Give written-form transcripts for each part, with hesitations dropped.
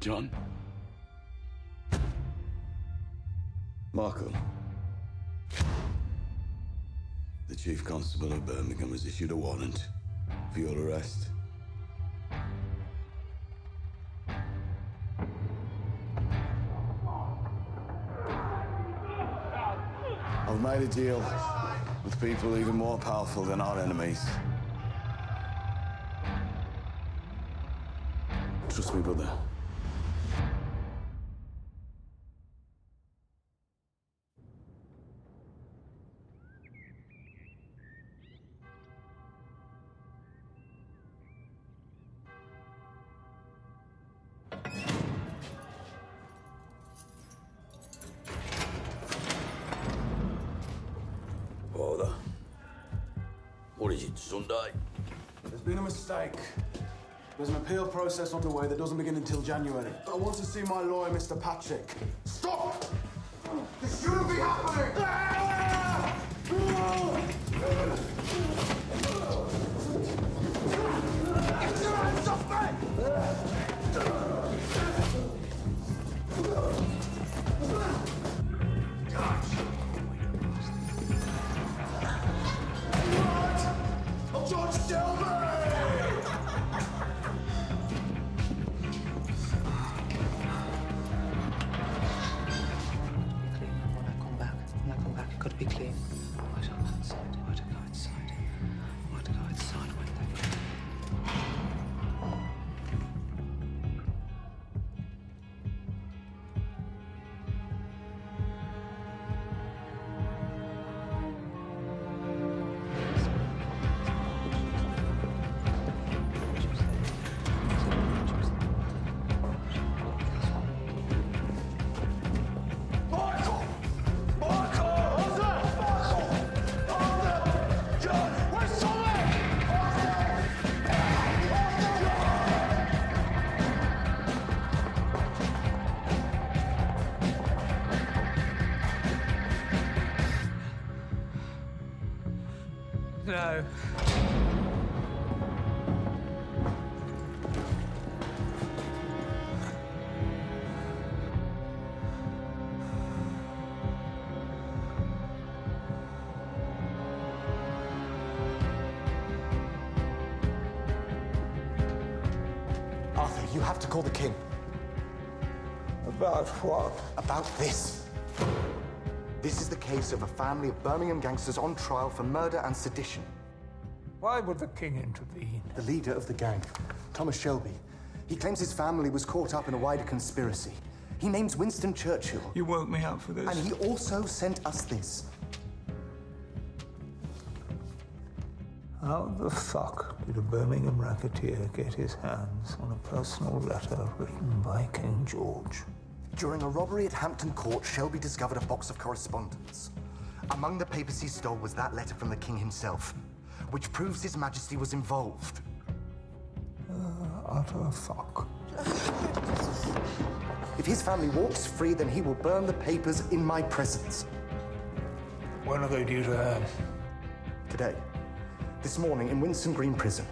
John? Markham. The Chief Constable of Birmingham has issued a warrant for your arrest. I've made a deal with people even more powerful than our enemies. Trust me, brother. Father, what is it, Sunday? There's been a mistake. There's an appeal process underway that doesn't begin until January. I want to see my lawyer, Mr. Patrick. Stop! This shouldn't be happening! Get your hands off me! What? George Shelby! When I come back, it could be clean. Why don't I go outside? Why don't I go outside? Why don't I go outside? Why don't I go? No. Arthur, you have to call the king. About what? About this. This is the case of a family of Birmingham gangsters on trial for murder and sedition. Why would the king intervene? The leader of the gang, Thomas Shelby, he claims his family was caught up in a wider conspiracy. He names Winston Churchill. You woke me up for this. And he also sent us this. How the fuck did a Birmingham racketeer get his hands on a personal letter written by King George? During a robbery at Hampton Court, Shelby discovered a box of correspondence. Among the papers he stole was that letter from the king himself, which proves His Majesty was involved. Utter fuck. If his family walks free, then he will burn the papers in my presence. When are they due to hand? Today. This morning in Winston Green Prison.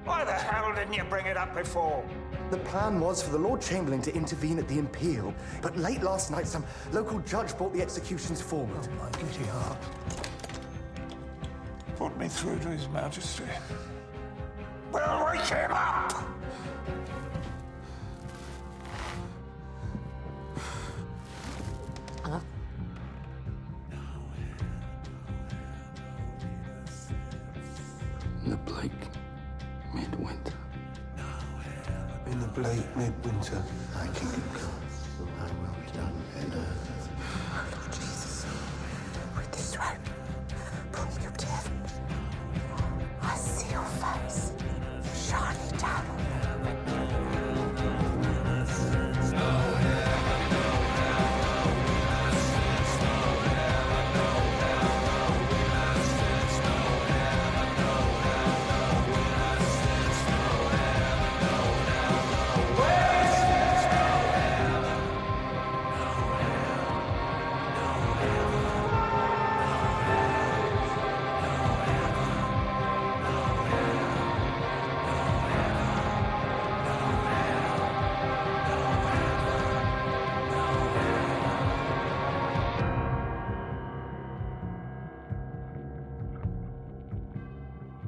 Why the hell didn't you bring it up before? The plan was for the Lord Chamberlain to intervene at the Imperial, but late last night some local judge brought the executions forward. Oh, my giddy heart. Put me through to His Majesty. We'll wake him up! In the bleak midwinter. In the bleak midwinter. Thy kingdom come, thy will be done in earth. Lord Jesus, with this rope, pull me up to heaven. I see your face shining down on me.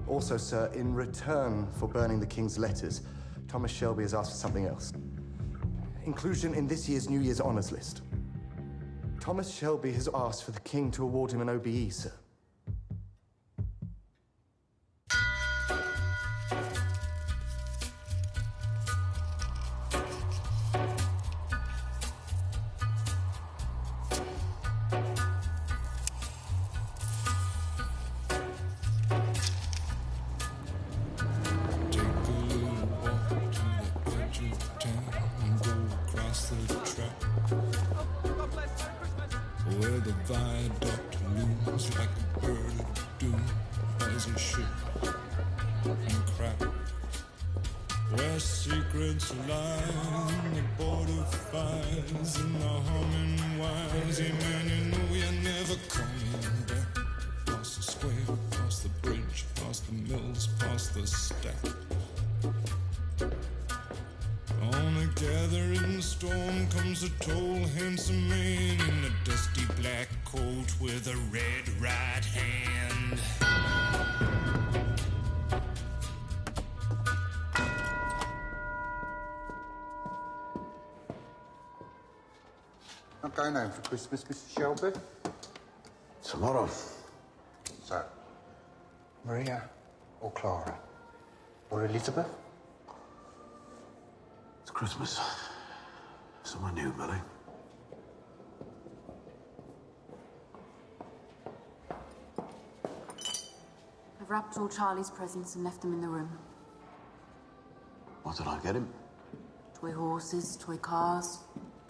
Also, sir, in return for burning the King's letters, Thomas Shelby has asked for something else. Inclusion in this year's New Year's honours list. Thomas Shelby has asked for the King to award him an OBE, sir. Where the viaduct looms like a bird of doom as a ship and crack. Where secrets lie in the border fires and the humming wires. Yeah, man, you know you're never coming back. Past the square, past the bridge, past the mills, past the stack. On a gathering storm comes a tall, handsome man in a dusty black coat with a red right hand. Not going home for Christmas, Mr. Shelby? Tomorrow. So, Maria or Clara? Or Elizabeth? It's Christmas. Someone new, Billy. I've wrapped all Charlie's presents and left them in the room. What did I get him? Toy horses, toy cars,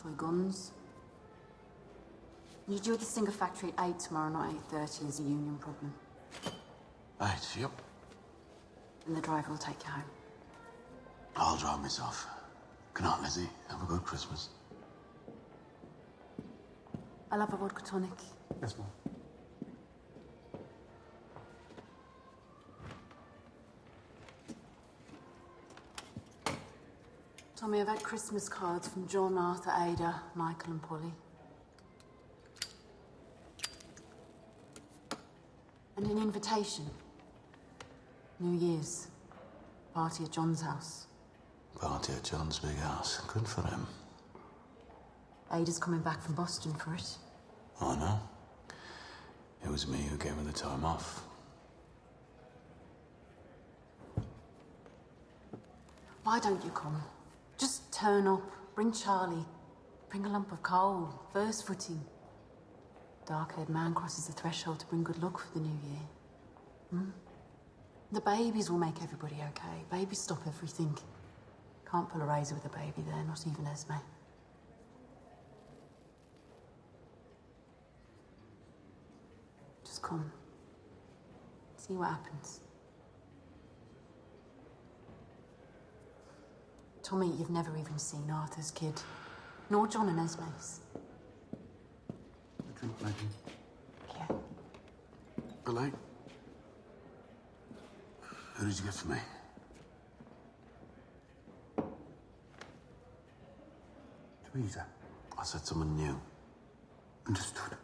toy guns. You due at the Singer factory at 8 tomorrow, not 8:30, is a union problem. 8, yep. And the driver will take you home. I'll drive myself. Good night, Lizzie. Have a good Christmas. I'll have a vodka tonic. Yes, Mum. Tommy, I've had Christmas cards from John, Arthur, Ada, Michael and Polly. And an invitation. New Year's. Party at John's house. Party at John's big house. Good for him. Ada's coming back from Boston for it. I know. It was me who gave her the time off. Why don't you come? Just turn up. Bring Charlie. Bring a lump of coal. First footing. Dark-haired man crosses the threshold to bring good luck for the new year. Hmm? The babies will make everybody okay. Babies stop everything. Can't pull a razor with a baby there, not even Esme. Just come. See what happens. Tommy, you've never even seen Arthur's kid. Nor John and Esme's. A drink, maybe? Yeah. Billy? Who did you get for me? Teresa. I said someone new. Understood.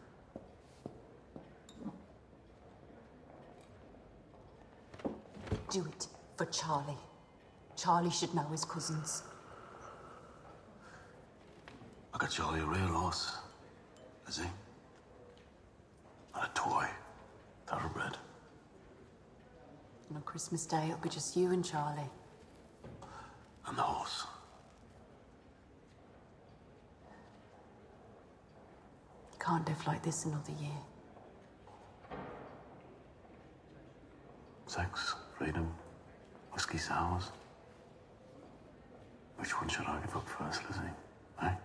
Do it for Charlie. Charlie should know his cousins. I got Charlie a real horse. Is he? Not a toy. Thoroughbred. On Christmas Day, it'll be just you and Charlie. And the horse. Can't live like this another year. Sex, freedom, whiskey sours. Which one should I give up first, Lizzie? Eh?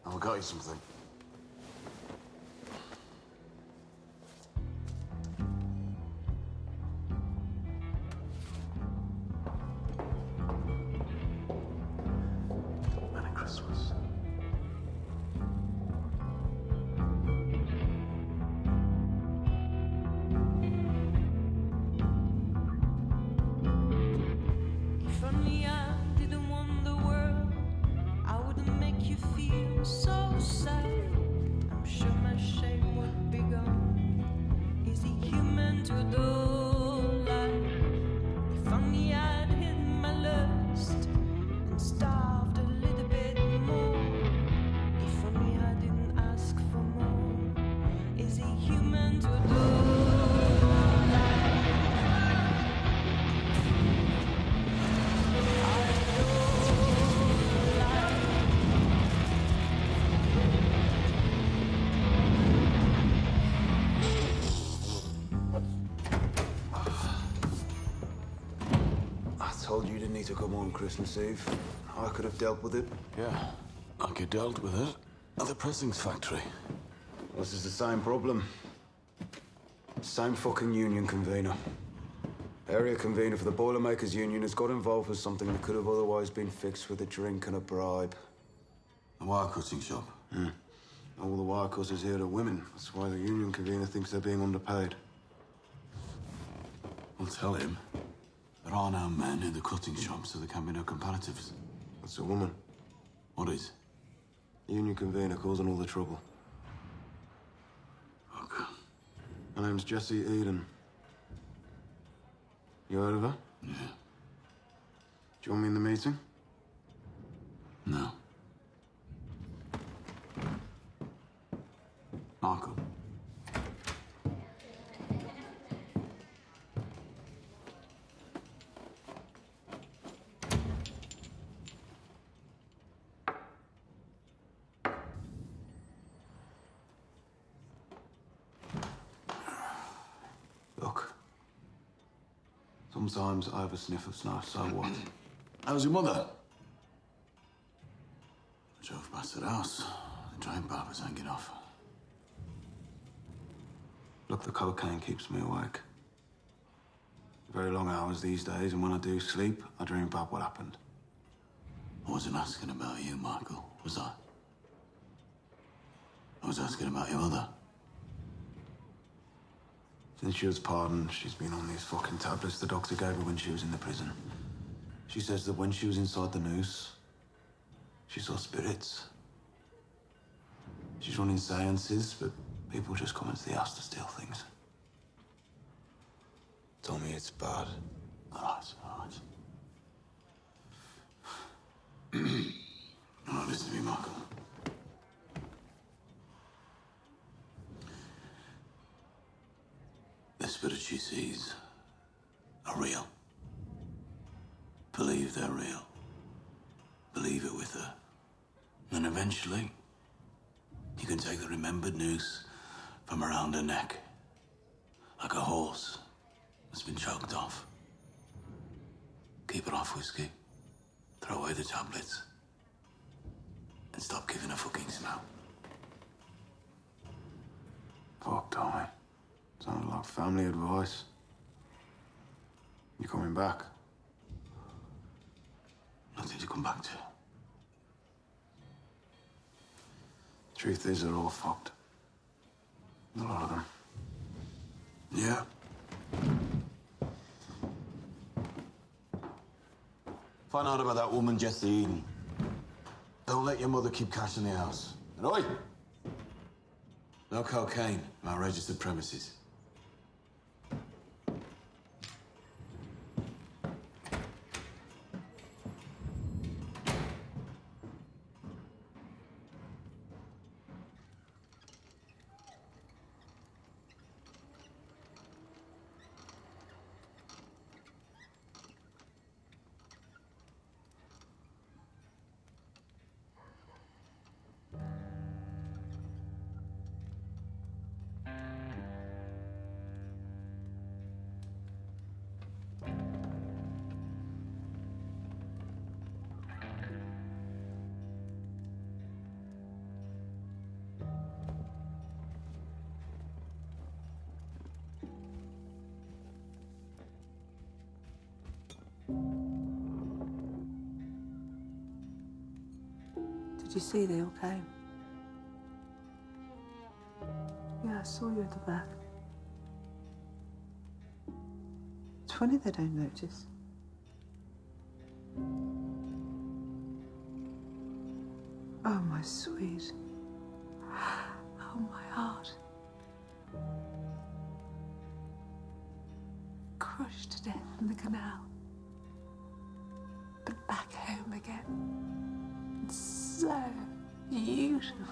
I've got you something. Merry Christmas. If only I didn't want the world, I wouldn't make you feel to come home Christmas Eve. I could have dealt with it. Yeah, like you dealt with it at the pressings factory. This is the same problem. Same fucking union convener. Area convener for the Boilermakers Union has got involved with something that could have otherwise been fixed with a drink and a bribe. The wire cutting shop. All the wire cutters here are women. That's why the union convener thinks they're being underpaid. We'll tell him there are no men in the cutting shop, so there can be no comparatives. That's a woman. What is? Union convener causing all the trouble. Okay. Her name's Jessie Eden. You heard of her? Yeah. Do you want me in the meeting? No. Marco. Look. Sometimes I have a sniff of snuff, so what? How's your mother? I drove past her house. The drain pipe was hanging off. Look, the cocaine keeps me awake. Very long hours these days, and when I do sleep, I dream about what happened. I wasn't asking about you, Michael, was I? I was asking about your mother. Since she was pardoned, she's been on these fucking tablets the doctor gave her when she was in the prison. She says that when she was inside the noose, she saw spirits. She's running seances, but people just come into the house to steal things. Tell me it's bad. All right. All right, listen to me, Michael. The spirits she sees are real. Believe they're real. Believe it with her. And eventually, you can take the remembered noose from around her neck, like a horse that's been choked off. Keep her off whiskey, throw away the tablets, and stop giving a fucking snap. Fuck, Tommy. Sounded like family advice. You coming back? Nothing to come back to. Truth is, they're all fucked. A lot of them. Yeah. Find out about that woman, Jessie Eden. Don't let your mother keep cash in the house. And oi! No cocaine in our registered premises. Did you see they all came? Yeah, I saw you at the back. It's funny they don't notice. Oh, my sweet. Oh, my heart. Crushed to death in the canal. But back home again. It's so beautiful.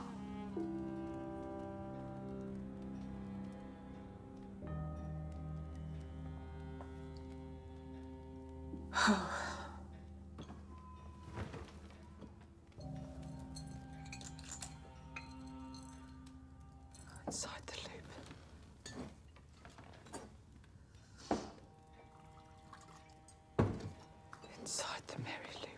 Inside the loop. Inside the merry loop.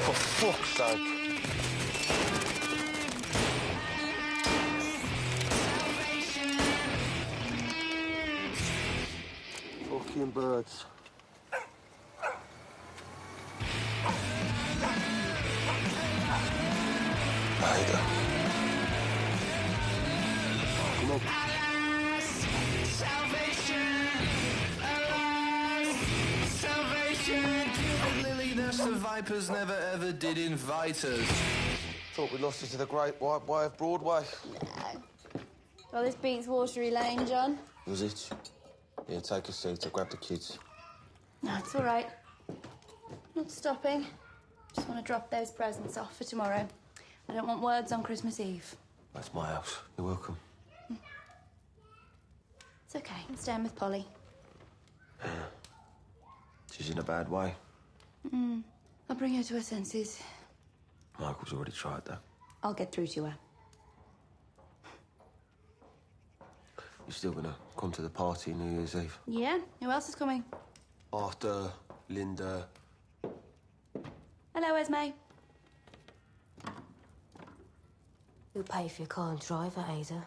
For fuck's sake. Fucking birds. Ada. Come on. The Vipers never ever did invite us. Thought we lost you to the Great White Way of Broadway. No. Well, this beats Watery Lane, John. Was it? Yeah, take a seat. I'll grab the kids. No, it's all right. Not stopping. Just want to drop those presents off for tomorrow. I don't want words on Christmas Eve. That's my house. You're welcome. It's okay. I'm staying with Polly. She's in a bad way. I'll bring her to her senses. Michael's already tried that. I'll get through to her. You're still gonna come to the party New Year's Eve? Yeah? Who else is coming? Arthur, Linda. Hello, Esme. Who'll pay for your car and driver, Ada?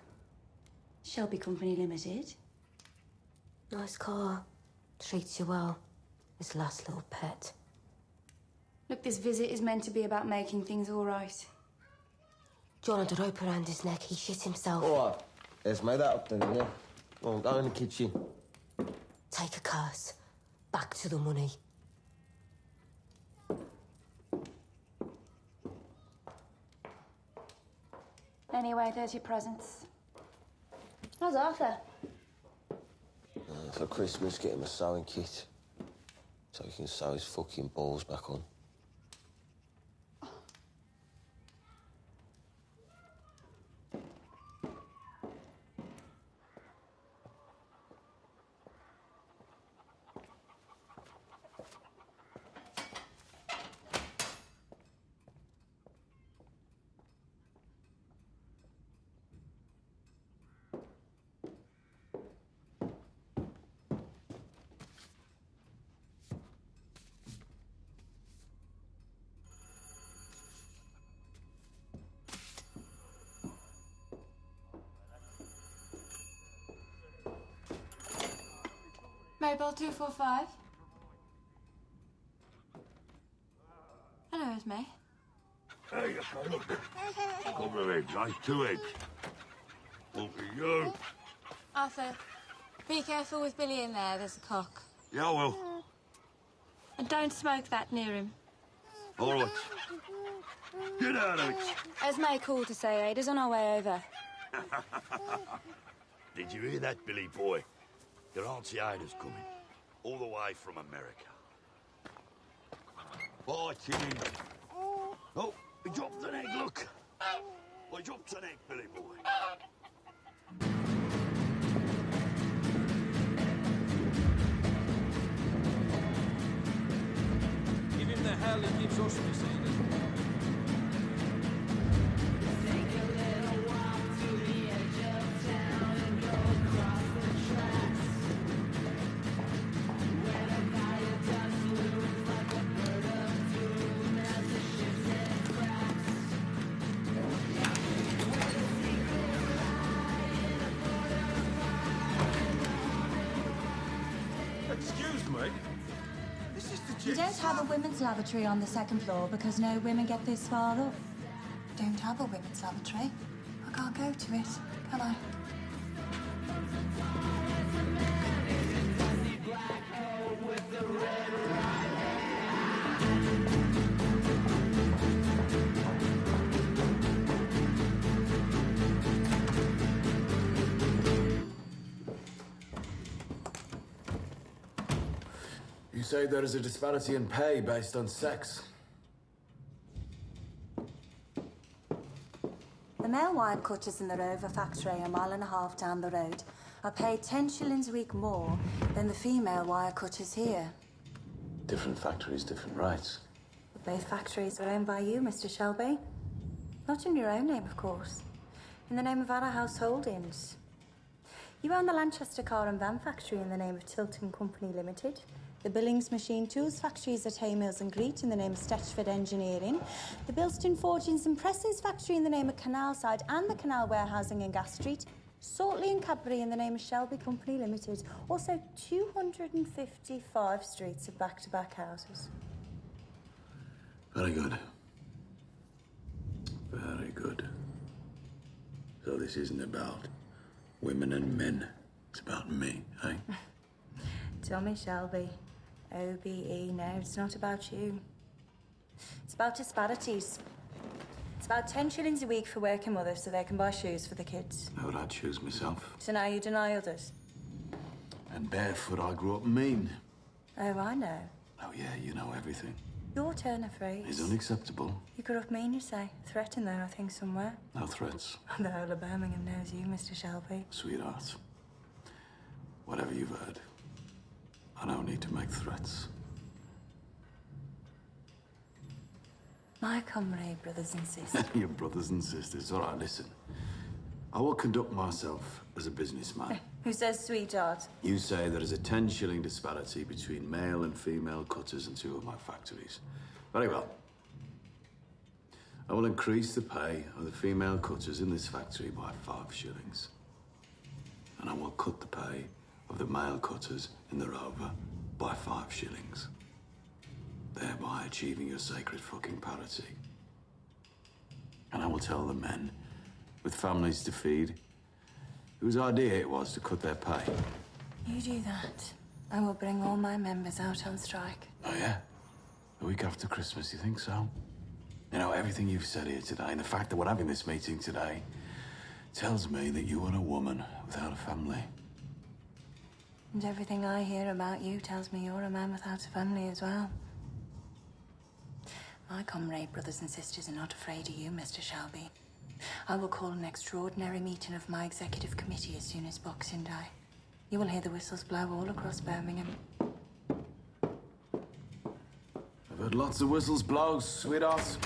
Shelby Company Limited. Nice car. Treats you well. His last little pet. Look, this visit is meant to be about making things all right. John had a rope around his neck. He shit himself. All right. Esme, that up then, yeah? Go on, go in the kitchen. Take a curse. Back to the money. Anyway, there's your presents. How's Arthur? For Christmas, get him a sewing kit. So he can sew his fucking balls back on. Mobile 245. Hello, Esme. Hey, look. Couple of eggs, right? 2 eggs. Look at you. Arthur, be careful with Billy in there. There's a cock. Yeah, well. And don't smoke that near him. All right. Get out of it. Esme called to say Ada's on our way over. Did you hear that, Billy boy? Your Auntie Ida's coming. All the way from America. Bye, Timmy. Oh, he dropped an egg, look. He dropped an egg, Billy boy. Give him the hell he gives us, Miss Ada. Excuse me? This is the You don't have a women's lavatory on the second floor because no women get this far up. Don't have a women's lavatory. I can't go to it, can I? say there is a disparity in pay based on sex. The male wire cutters in the Rover factory a mile and a half down the road are paid 10 shillings a week more than the female wire cutters here. Different factories, different rights. But both factories are owned by you, Mr. Shelby. Not in your own name, of course. In the name of Arra House Holdings. You own the Lanchester Car and Van Factory in the name of Tilton Company Limited, the Billings Machine Tools Factories at Haymills and Greet in the name of Stetchford Engineering, the Bilston Forgings and Presses Factory in the name of Canalside and the Canal Warehousing in Gas Street, Saltley and Cadbury in the name of Shelby Company Limited. Also 255 streets of back-to-back houses. Very good. Very good. So this isn't about women and men. It's about me, eh? Tommy Shelby. OBE. No, it's not about you. It's about disparities. It's about 10 shillings a week for working mothers so they can buy shoes for the kids. How would I choose myself? So now you deny others. And barefoot, I grew up mean. Oh, I know. Oh, yeah, you know everything. Your turn of phrase. It's unacceptable. You grew up mean, you say. Threatened, though, I think, somewhere. No threats. The whole of Birmingham knows you, Mr. Shelby. Sweetheart, whatever you've heard, I don't need to make threats. My comrade, brothers and sisters. Your brothers and sisters. All right, listen. I will conduct myself as a businessman. Who says sweetheart? You say there is a 10 shilling disparity between male and female cutters in two of my factories. Very well. I will increase the pay of the female cutters in this factory by 5 shillings. And I will cut the pay of the male cutters in the Rover by 5 shillings. Thereby achieving your sacred fucking parity. And I will tell the men with families to feed whose idea it was to cut their pay. You do that, I will bring all my members out on strike. Oh, yeah? The week after Christmas, you think so? You know, everything you've said here today, and the fact that we're having this meeting today, tells me that you are a woman without a family. And everything I hear about you tells me you're a man without a family as well. My comrade brothers and sisters are not afraid of you, Mr. Shelby. I will call an extraordinary meeting of my executive committee as soon as Boxing Day. You will hear the whistles blow all across Birmingham. I've heard lots of whistles blow, sweetheart.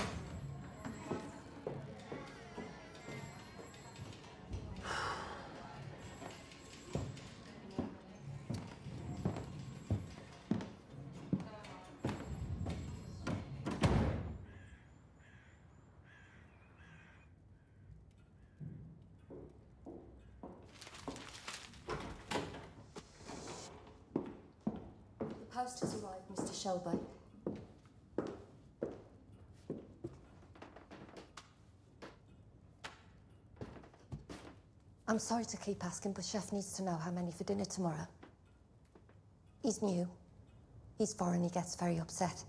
Post has arrived, Mr. Shelby. I'm sorry to keep asking, but Chef needs to know how many for dinner tomorrow. He's new. He's foreign, he gets very upset.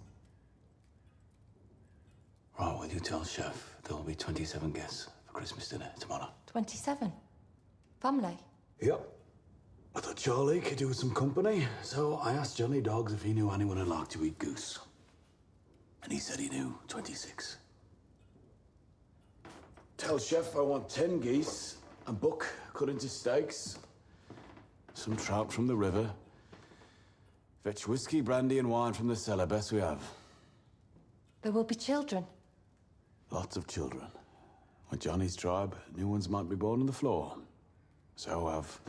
Right, will you tell Chef there will be 27 guests for Christmas dinner tomorrow? 27? Family? Yep. I thought Charlie could do with some company, so I asked Johnny Dogs if he knew anyone who'd like to eat goose. And he said he knew 26. Tell Chef I want 10 geese, a buck cut into steaks, some trout from the river, fetch whiskey, brandy and wine from the cellar, best we have. There will be children. Lots of children. With Johnny's tribe, new ones might be born on the floor. So have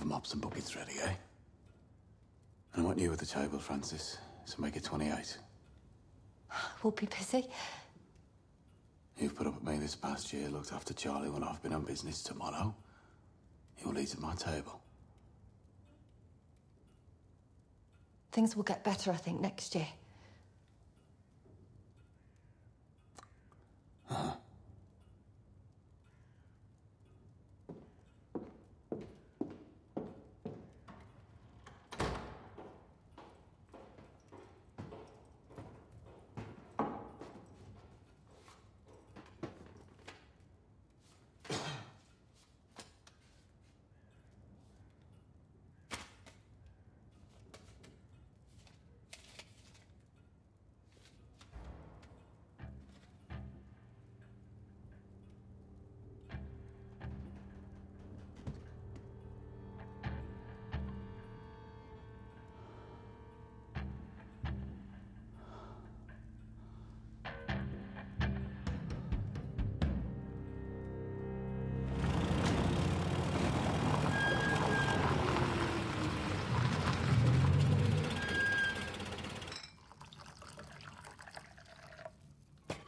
mops and buckets ready, eh? And I want you at the table, Francis, so make it 28. We'll be busy. You've put up with me this past year, looked after Charlie when I've been on business. Tomorrow, you'll eat at my table. Things will get better, I think, next year. Uh-huh.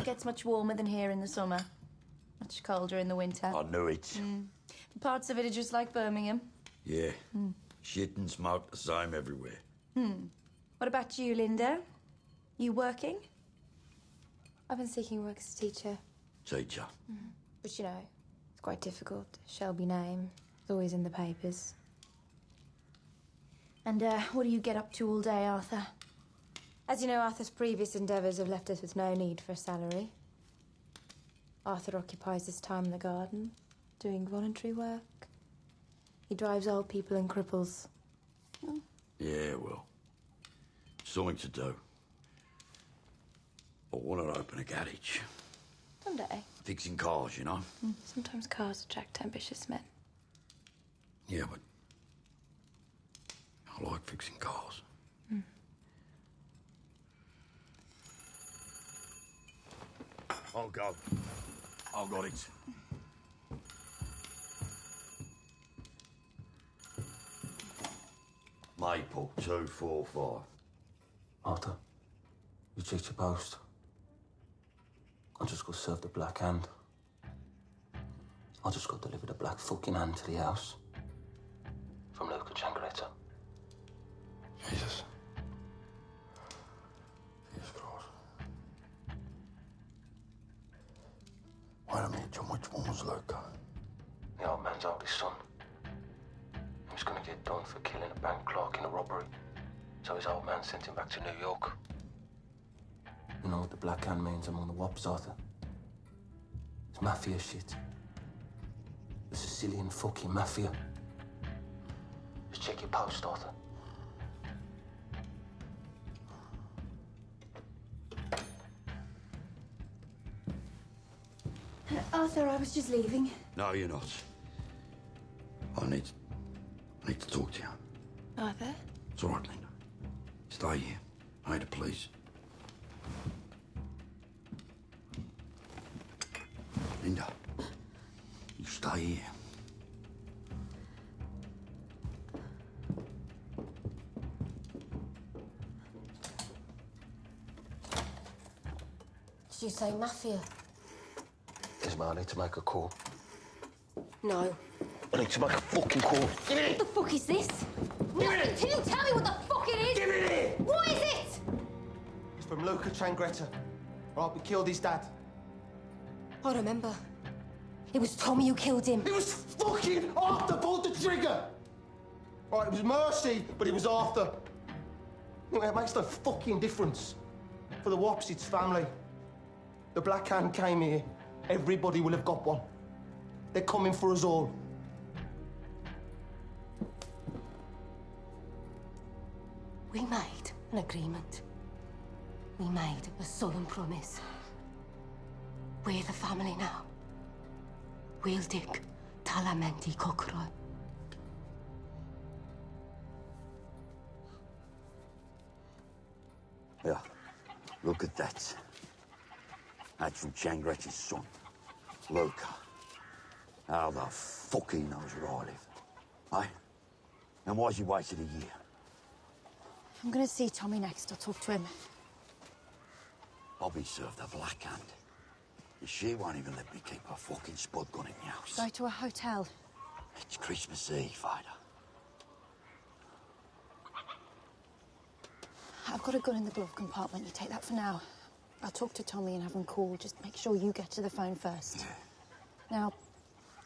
Gets much warmer than here in the summer. Much colder in the winter. I knew it. Parts of it are just like Birmingham. Yeah. Shit and smoke the same everywhere. What about you, Linda? You working? I've been seeking work as a teacher. Teacher. But you know, it's quite difficult. Shelby name. It's always in the papers. And what do you get up to all day, Arthur? As you know, Arthur's previous endeavours have left us with no need for a salary. Arthur occupies his time in the garden, doing voluntary work. He drives old people and cripples. Yeah, well, something to do. I want to open a garage. Someday. Fixing cars, you know? Sometimes cars attract ambitious men. Yeah, but I like fixing cars. I'll go. I've got it. Maple 245. Arthur, you checked your post. I just got served the black hand. I just got delivered a black fucking hand to the house. From Luca Changretta. Jesus. Jesus Christ. Wait a minute, John. Which one was Luca? The old man's oldest son. He was going to get done for killing a bank clerk in a robbery. So his old man sent him back to New York. You know what the black hand means among the wops, Arthur? It's mafia shit. The Sicilian fucking mafia. Just check your post, Arthur. Arthur, I was just leaving. No, you're not. I need to talk to you. Arthur? It's all right, Linda. Stay here. Ada, please. Linda, you stay here. Did you say mafia? Isma, I need to make a call. No. I need to make a fucking call. Give me What the fuck is this? Nothing to you. Tell me what the fuck it is. Give it here! What is it? It's from Luca Changretta. Right, we killed his dad. I remember. It was Tommy who killed him. It was fucking Arthur pulled the trigger! Right, it was Mercy, but it was Arthur. Anyway, it makes no fucking difference. For the Wops, it's family. The Black Hand came here. Everybody will have got one. They're coming for us all. We made an agreement. We made a solemn promise. We're the family now. We'll dig Talamenti Kokoro. Yeah, look at that. That's from Changretti's son, Luca. How the fuck he knows where I live, eh? And why's he waited a year? I'm going to see Tommy next. I'll talk to him. Bobby served the Black Hand. She won't even let me keep her fucking spud gun in the house. Go to a hotel. It's Christmas Eve, Ida. I've got a gun in the glove compartment. You take that for now. I'll talk to Tommy and have him call. Just make sure you get to the phone first. Yeah. Now,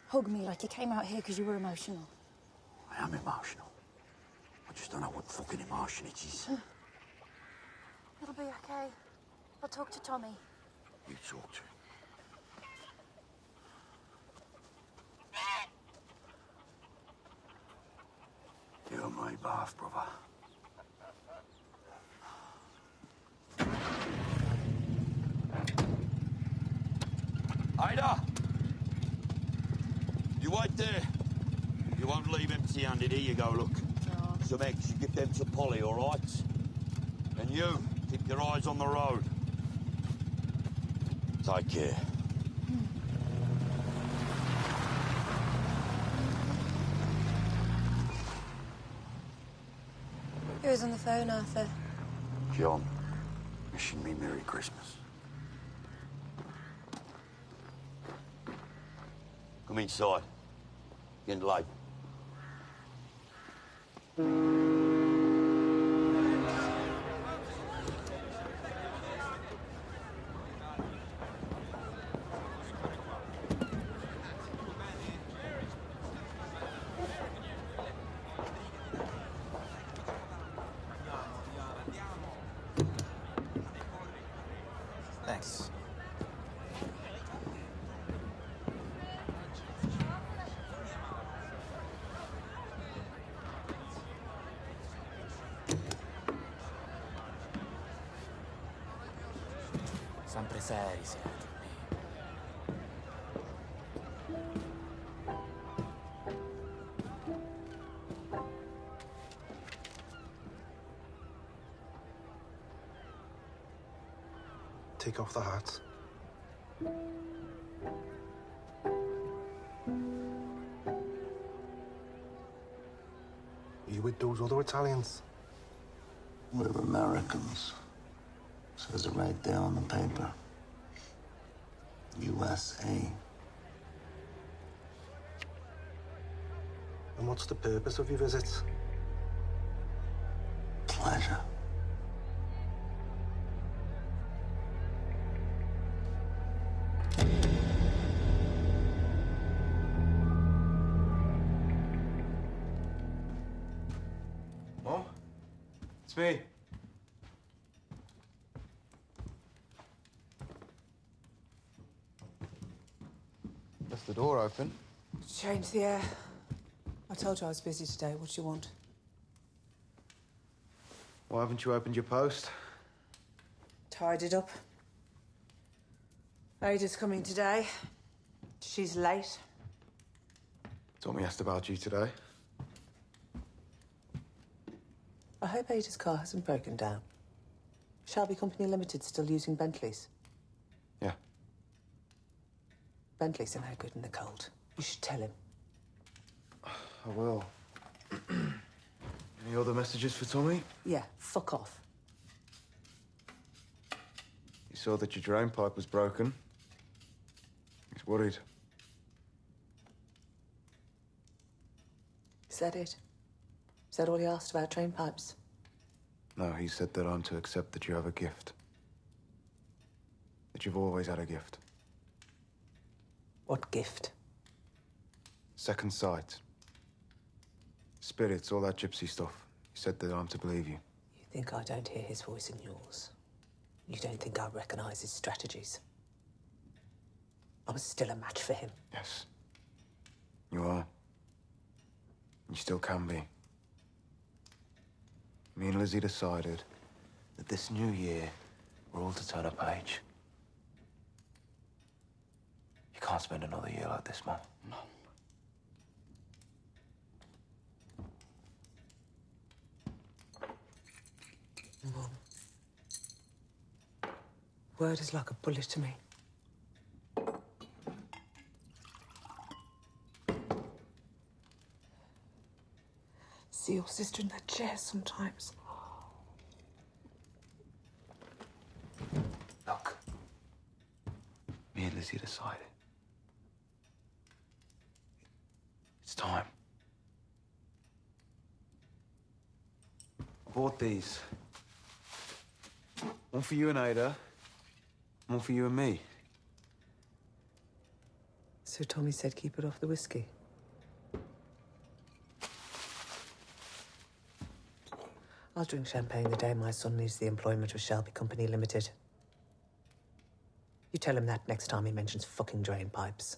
hug me like you came out here because you were emotional. I am emotional. I just don't know what fucking emotion it is. It'll be okay. I'll talk to Tommy. You talk to him. You and my bath, brother. Ida! You wait there. You won't leave empty-handed. Here you go, look. No. Some eggs, you give them to Polly, all right? And you, keep your eyes on the road. Take care. Who was on the phone, Arthur? John, wishing me Merry Christmas. Come inside. Getting late. Thanks. Sempre seri siete. Take off the hat. Are you with those other Italians? We're Americans. Says it right there on the paper. USA. And what's the purpose of your visit? Pleasure. Mom? It's me. Left the door open. Change the air. I told you I was busy today. What do you want? Why haven't you opened your post? Tied it up. Ada's coming today. She's late. Tommy asked about you today. I hope Ada's car hasn't broken down. Shelby Company Limited still using Bentleys? Yeah. Bentleys are no good in the cold. You should tell him. I will. Any other messages for Tommy? Yeah, fuck off. He saw that your drain pipe was broken. He's worried. Is that it? Is that all he asked about drain pipes? No, he said that I'm to accept that you have a gift. That you've always had a gift. What gift? Second sight. Spirits, all that gypsy stuff. He said that I'm to believe you. You think I don't hear his voice in yours? You don't think I recognize his strategies? I was still a match for him. Yes. You are. You still can be. Me and Lizzie decided that this new year, we're all to turn a page. You can't spend another year like this, Mom. No. Mom. Word is like a bullet to me. See your sister in that chair sometimes. Look. Me and Lizzie decided. It's time. I bought these. One for you and Ada. One for you and me. So Tommy said keep it off the whiskey. I'll drink champagne the day my son leaves the employment of Shelby Company Limited. You tell him that next time he mentions fucking drain pipes.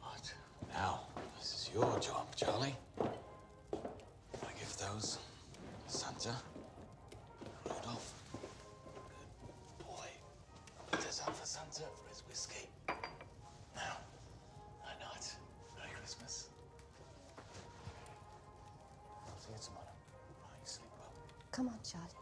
What? Now, this is your job, Charlie. I give those Santa, Rudolph. Good boy. Put this up for Santa for his whiskey. Now, night night. Merry Christmas. I'll see you tomorrow. Right, you sleep well. Come on, Charlie.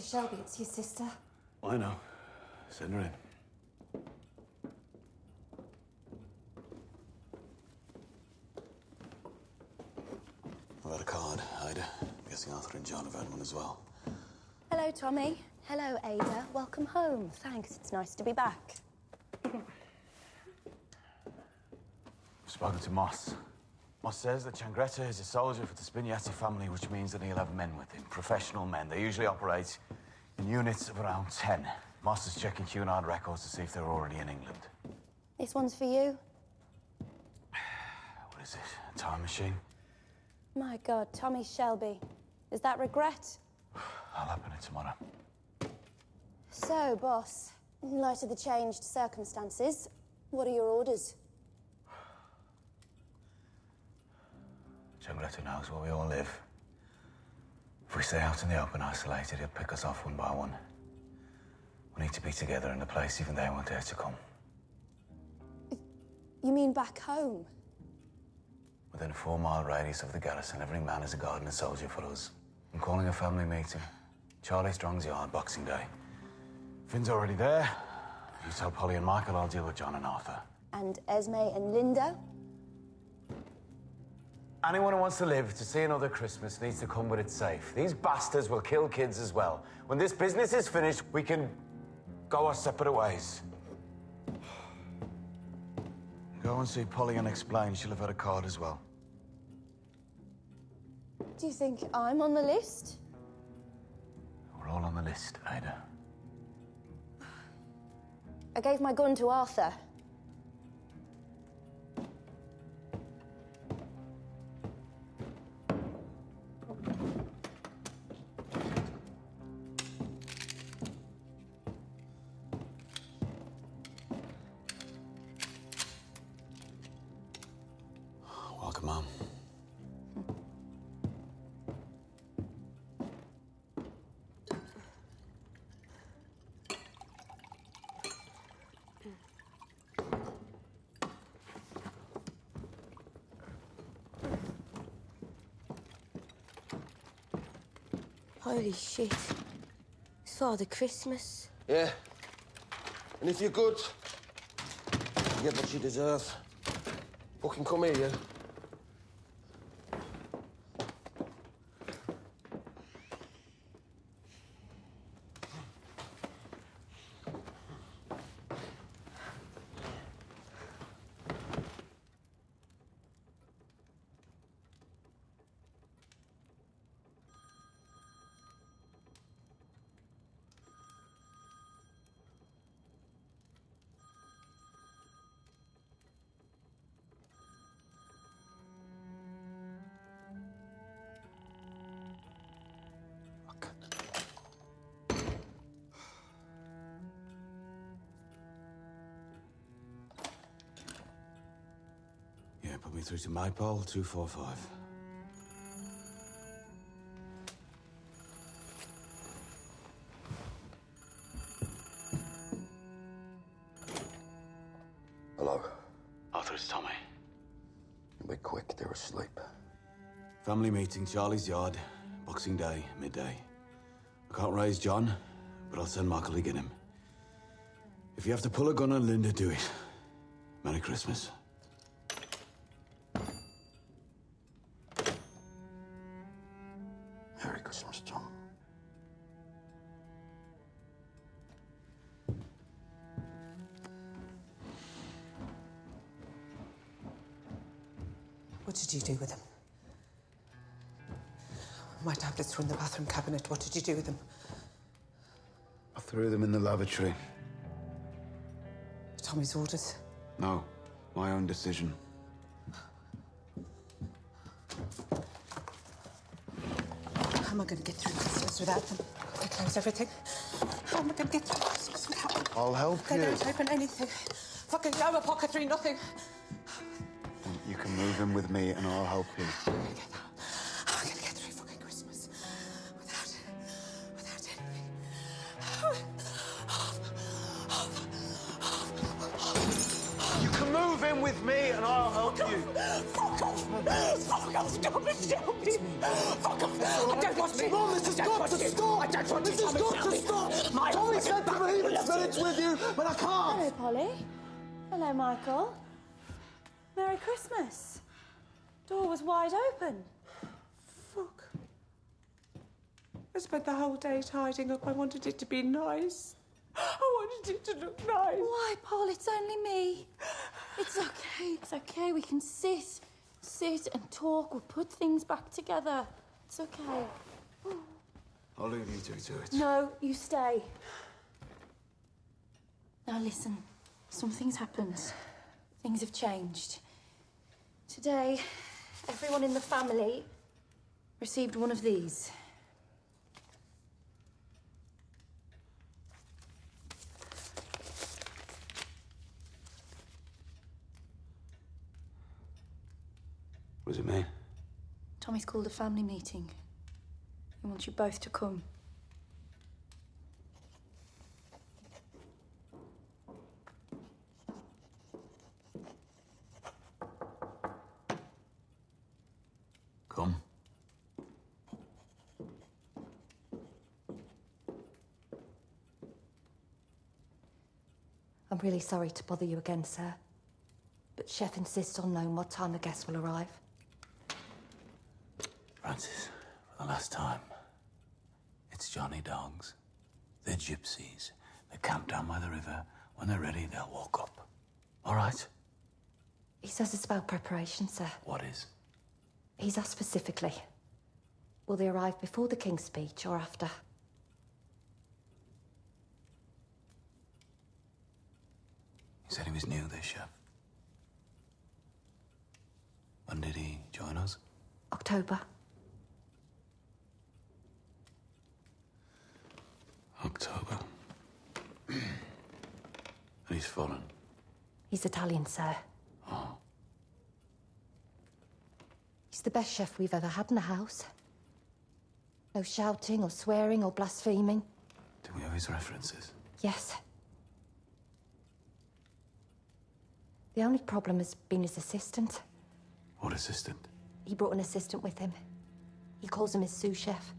Shelby, it's your sister. I know. Send her in. I've had a card, Ada. I'm guessing Arthur and John have had one as well. Hello, Tommy. Hello, Ada. Welcome home. Thanks. It's nice to be back. Spoken to Moss. Moss says that Changretta is a soldier for the Spignetti family, which means that he'll have men with him, professional men. They usually operate in units of around 10. Moss is checking Cunard records to see if they're already in England. This one's for you. What is it? A time machine? My God, Tommy Shelby. Is that regret? I'll open it tomorrow. So, boss, in light of the changed circumstances, what are your orders? Changretta knows where we all live. If we stay out in the open isolated, he'll pick us off one by one. We need to be together in a place even they won't dare to come. You mean back home? Within a 4-mile radius of the garrison, every man is a guard and a soldier for us. I'm calling a family meeting. Charlie Strong's yard, Boxing Day. Finn's already there. You tell Polly and Michael I'll deal with John and Arthur. And Esme and Linda? Anyone who wants to live to see another Christmas needs to come with it safe. These bastards will kill kids as well. When this business is finished, we can go our separate ways. Go and see Polly and explain. She'll have had a card as well. Do you think I'm on the list? We're all on the list, Ada. I gave my gun to Arthur. Welcome home. Holy shit. It's Father Christmas. Yeah. And if you're good, you get what you deserve. Fucking come here, yeah? Yeah, put me through to Maypole 245. Hello. Arthur, it's Tommy. Be quick, they're asleep. Family meeting, Charlie's yard, Boxing Day, midday. I can't raise John, but I'll send Michael to get him. If you have to pull a gun on Linda, do it. Merry Christmas. Merry Christmas, Tom. What did you do with them? My tablets were in the bathroom cabinet. What did you do with them? I threw them in the lavatory. Tommy's orders? No, my own decision. How am I going to get through Christmas without them? They close everything. How am I going to get through Christmas without them? I'll help They you. don't open anything. Fucking out of pocket three, nothing. You can move in with me and I'll help you. How am I going to get through fucking Christmas without anything? You can move in with me and I'll help you. Fuck off! Fuck off, Thomas Shelby! Fuck off! I don't want to. Mum, this has got to stop! I don't want to. This has got to stop! My Tommy said to me he spirits with you, but I can't! Hello, Polly. Hello, Michael. Merry Christmas. Door was wide open. Fuck. I spent the whole day tidying up. I wanted it to be nice. I wanted it to look nice. Why, Paul? It's only me. It's okay. It's okay. We can sit and talk. We'll put things back together. It's okay. I'll leave you two to it. No, you stay. Now listen, something's happened. Things have changed. Today, everyone in the family received one of these. What does it mean? Tommy's called a family meeting. He wants you both to come. Come. I'm really sorry to bother you again, sir. But Chef insists on knowing what time the guests will arrive. Francis, for the last time, it's Johnny Dogs. They're gypsies. They camp down by the river. When they're ready, they'll walk up. All right? He says it's about preparation, sir. What is? He's asked specifically. Will they arrive before the King's speech or after? He said he was new, this chef. When did he join us? October. October. And he's foreign. He's Italian, sir. Oh. He's the best chef we've ever had in the house. No shouting or swearing or blaspheming. Do we have his references? Yes. The only problem has been his assistant. What assistant? He brought an assistant with him. He calls him his sous chef.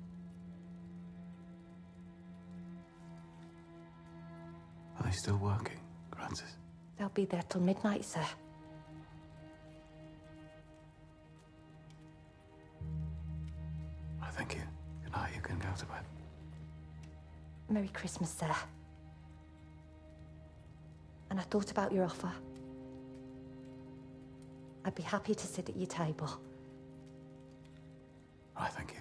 Are they still working, Francis? They'll be there till midnight, sir. I thank you. Good night. You can go to bed. Merry Christmas, sir. And I thought about your offer. I'd be happy to sit at your table. I thank you.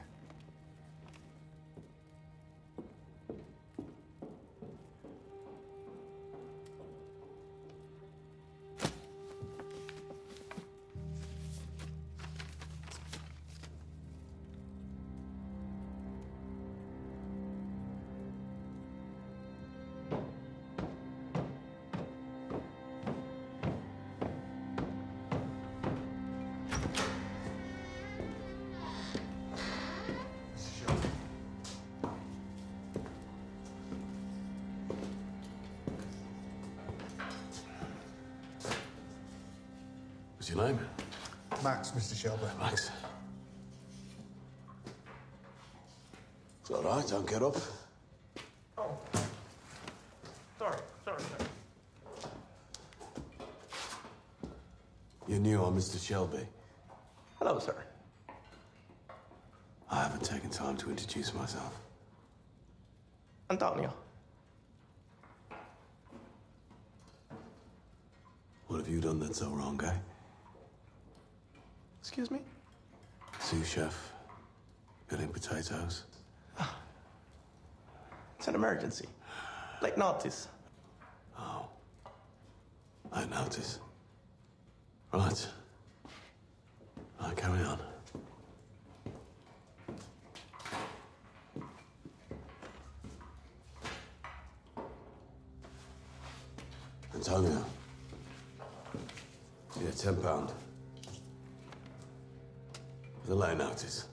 What's your name? Max, Mr. Shelby. Max. It's all right, don't get up. Oh. Sorry. You're new, I'm Mr. Shelby. Hello, sir. I haven't taken time to introduce myself. Antonio. What have you done that's so wrong, eh? Excuse me? Sous chef, peeling potatoes. It's an emergency. Late notice. Oh. I notice. Right. Right, carry on. Antonio. Yeah, £10. The late notice.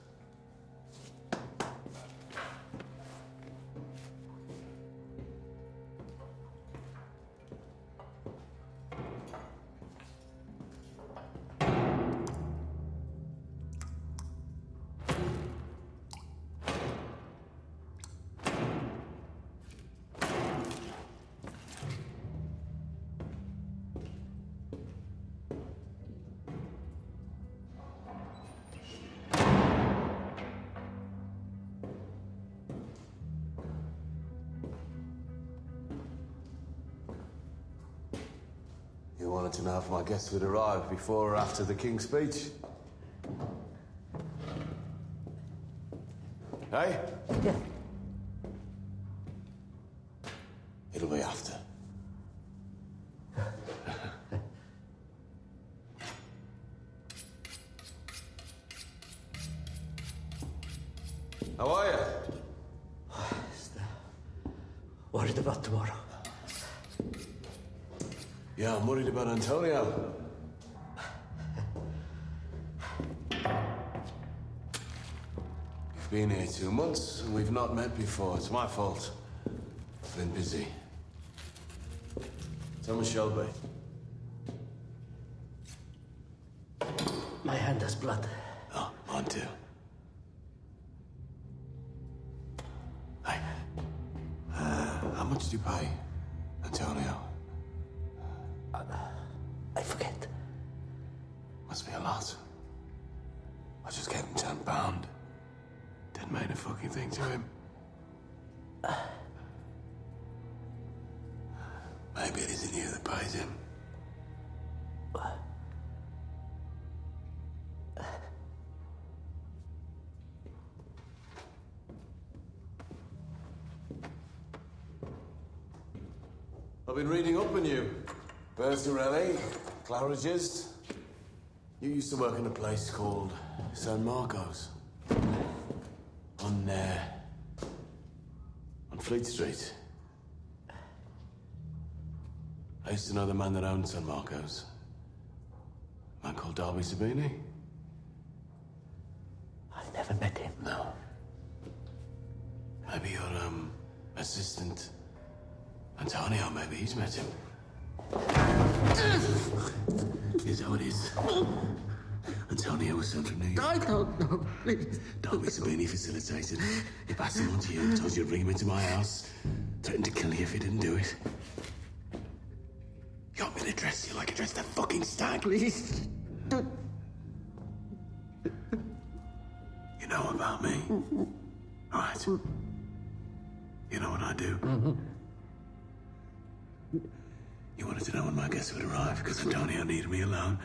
You wanted to know if my guests would arrive before or after the King's speech? Hey? Yeah. It'll be after. How are you? Worried about tomorrow. Yeah, I'm worried about Antonio. You've been here 2 months, and we've not met before. It's my fault. I've been busy. Thomas Shelby. My hand has blood. Oh, mine too. Hey. How much do you pay, Antonio? I forget. Must be a lot. I just gave him £10. Didn't mean a fucking thing to him. Maybe it isn't you that pays him. I've been reading up on you. Bertarelli, Claridge's. You used to work in a place called San Marcos. On Fleet Street. I used to know the man that owned San Marcos. A man called Darby Sabini. I've never met him. No. Maybe your, assistant, Antonio, maybe he's met him. Here's how it is. Antonio was sent from New York. I don't know, please. Darby Sabini facilitated. He passed him on to you, told you to bring him into my house, threatened to kill you if he didn't do it. You want me to dress you like I dressed that fucking stag? Please. You know about me? All right. You know what I do? You wanted to know when my guests would arrive, because Antonio needed me alone.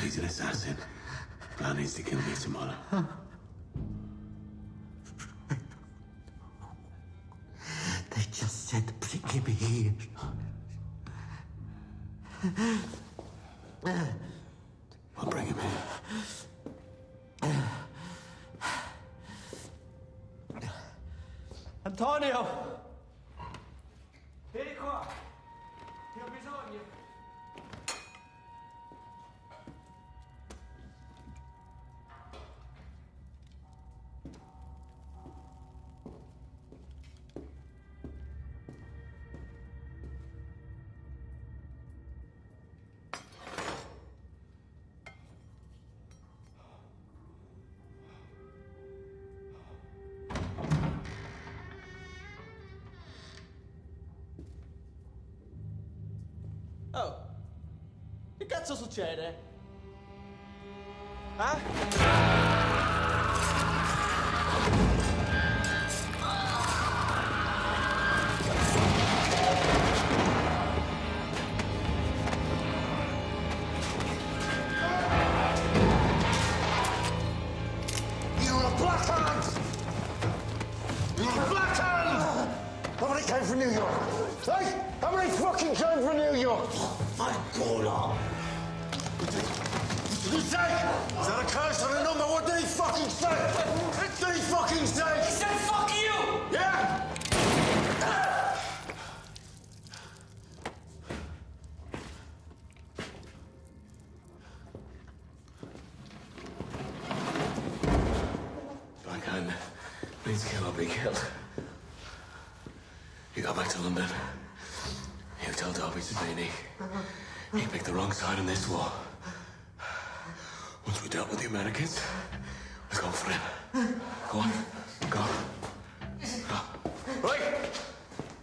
He's an assassin. Plan is to kill me tomorrow. They just said bring him here. I'll bring him in. Antonio! Vieni qua! Ti ho bisogno! Oh, che cazzo succede? Ah? You're a black hand! You're a black hand! How many came from New York? Hey? How many fucking came from New York? My God! What did he say? Is that a curse on a number? What did he fucking say? What did he fucking say? He said fuck you! Yeah? Backhand means kill or be killed. You go back to London. You tell Darby Sabini he picked the wrong side in this war. Once we dealt with the Americans, we're going for him. Go on. Go. Go. Right!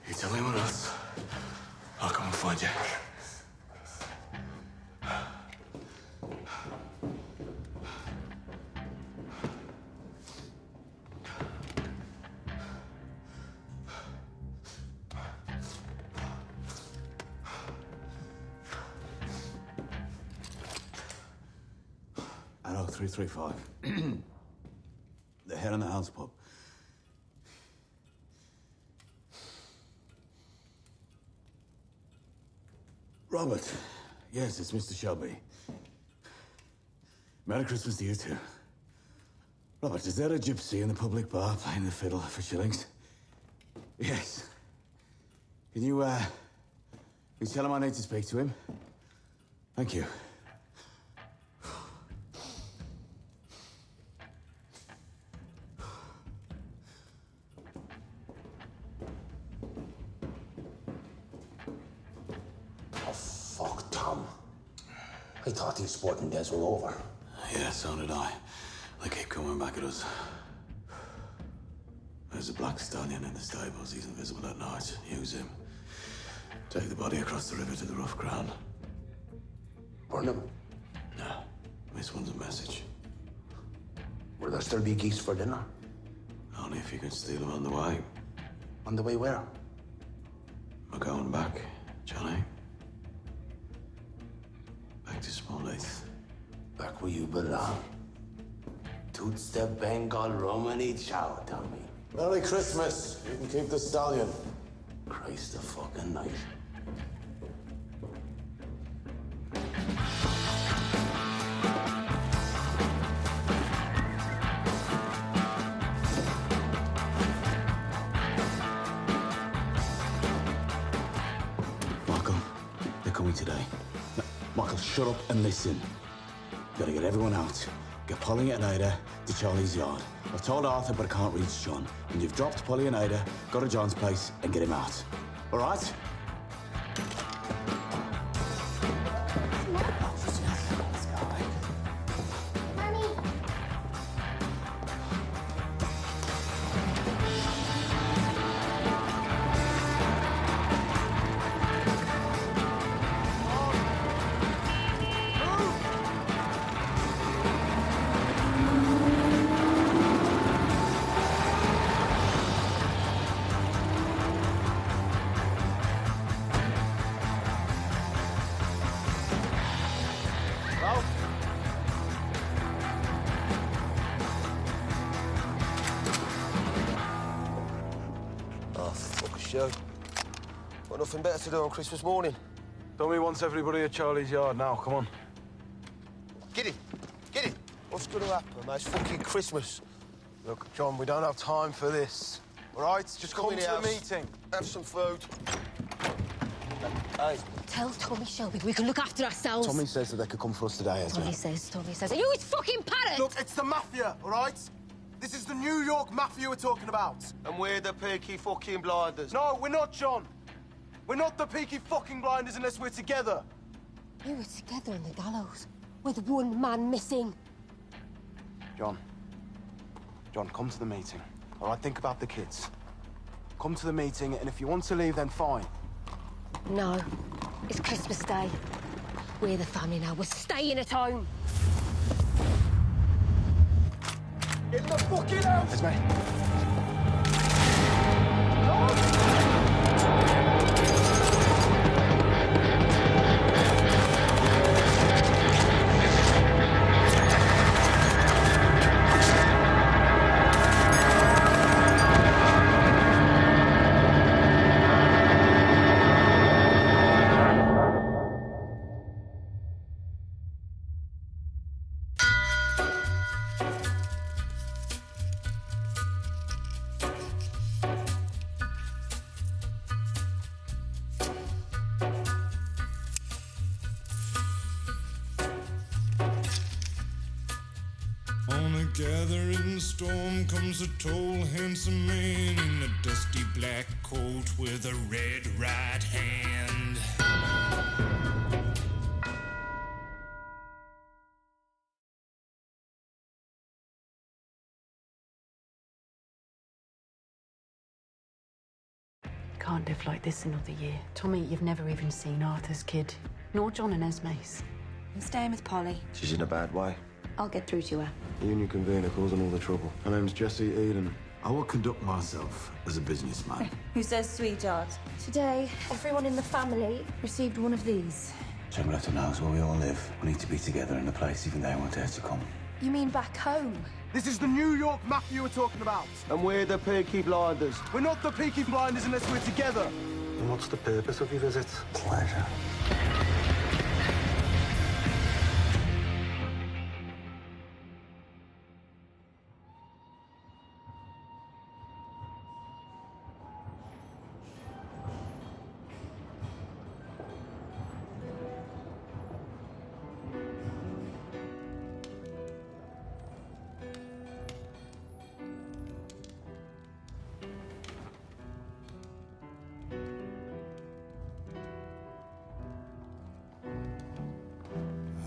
You tell anyone else, I'll come and find you. Hello, 335. The Head in the House pub. Robert. Yes, it's Mr. Shelby. Merry Christmas to you too. Robert, is there a gypsy in the public bar playing the fiddle for shillings? Yes. Can you tell him I need to speak to him? Thank you. Oh, fuck, Tom. I thought these sporting days were over. Yeah, so did I. They keep coming back at us. There's a black stallion in the stables. He's invisible at night. Use him. Take the body across the river to the rough ground. Burn him? No. This one's a message. Will there still be geese for dinner? Only if you can steal them on the way. On the way where? We're going back, Johnny. Back to Smallheath. Back where you belong. Toots the Bengal Romany chow, Tommy. Merry Christmas. You can keep the stallion. Christ the fucking night. Michael, they're coming today. No, Michael, shut up and listen. Gotta get everyone out. Get Polly and Ada to Charlie's yard. I've told Arthur, but I can't reach John. And you've dropped Polly and Ada, go to John's place and get him out. All right? Joe. Got nothing better to do on Christmas morning. Tommy wants everybody at Charlie's yard now. Come on. Get it. Get it. What's going to happen, mate? It's fucking Christmas. Look, John, we don't have time for this. All right? Just come to the meeting. Have some food. Hey. Tell Tommy Shelby we can look after ourselves. Tommy says that they could come for us today, Esme. Tommy says. Are you his fucking parrot? Look, it's the mafia, all right? This is the New York mafia we're talking about. And we're the Peaky fucking blinders. No, we're not, John. We're not the Peaky fucking blinders unless we're together. You were together in the gallows, with one man missing. John, come to the meeting. All right, think about the kids. Come to the meeting, and if you want to leave, then fine. No, it's Christmas Day. We're the family now. We're staying at home. Get the fucking house! Esme. On a gathering storm comes a tall, handsome man in a dusty black coat with a red right hand. Can't live like this another year. Tommy, you've never even seen Arthur's kid, nor John and Esme's. I'm staying with Polly. She's in a bad way. I'll get through to her. Union convener causing all the trouble. Her name's Jesse Eden. I will conduct myself as a businessman. Who says sweetheart? Today, everyone in the family received one of these. Chamberlain knows where we all live. We need to be together in the place even they want us to come. You mean back home? This is the New York mafia you were talking about. And we're the Peaky Blinders. We're not the Peaky Blinders unless we're together. And what's the purpose of your visit? Pleasure.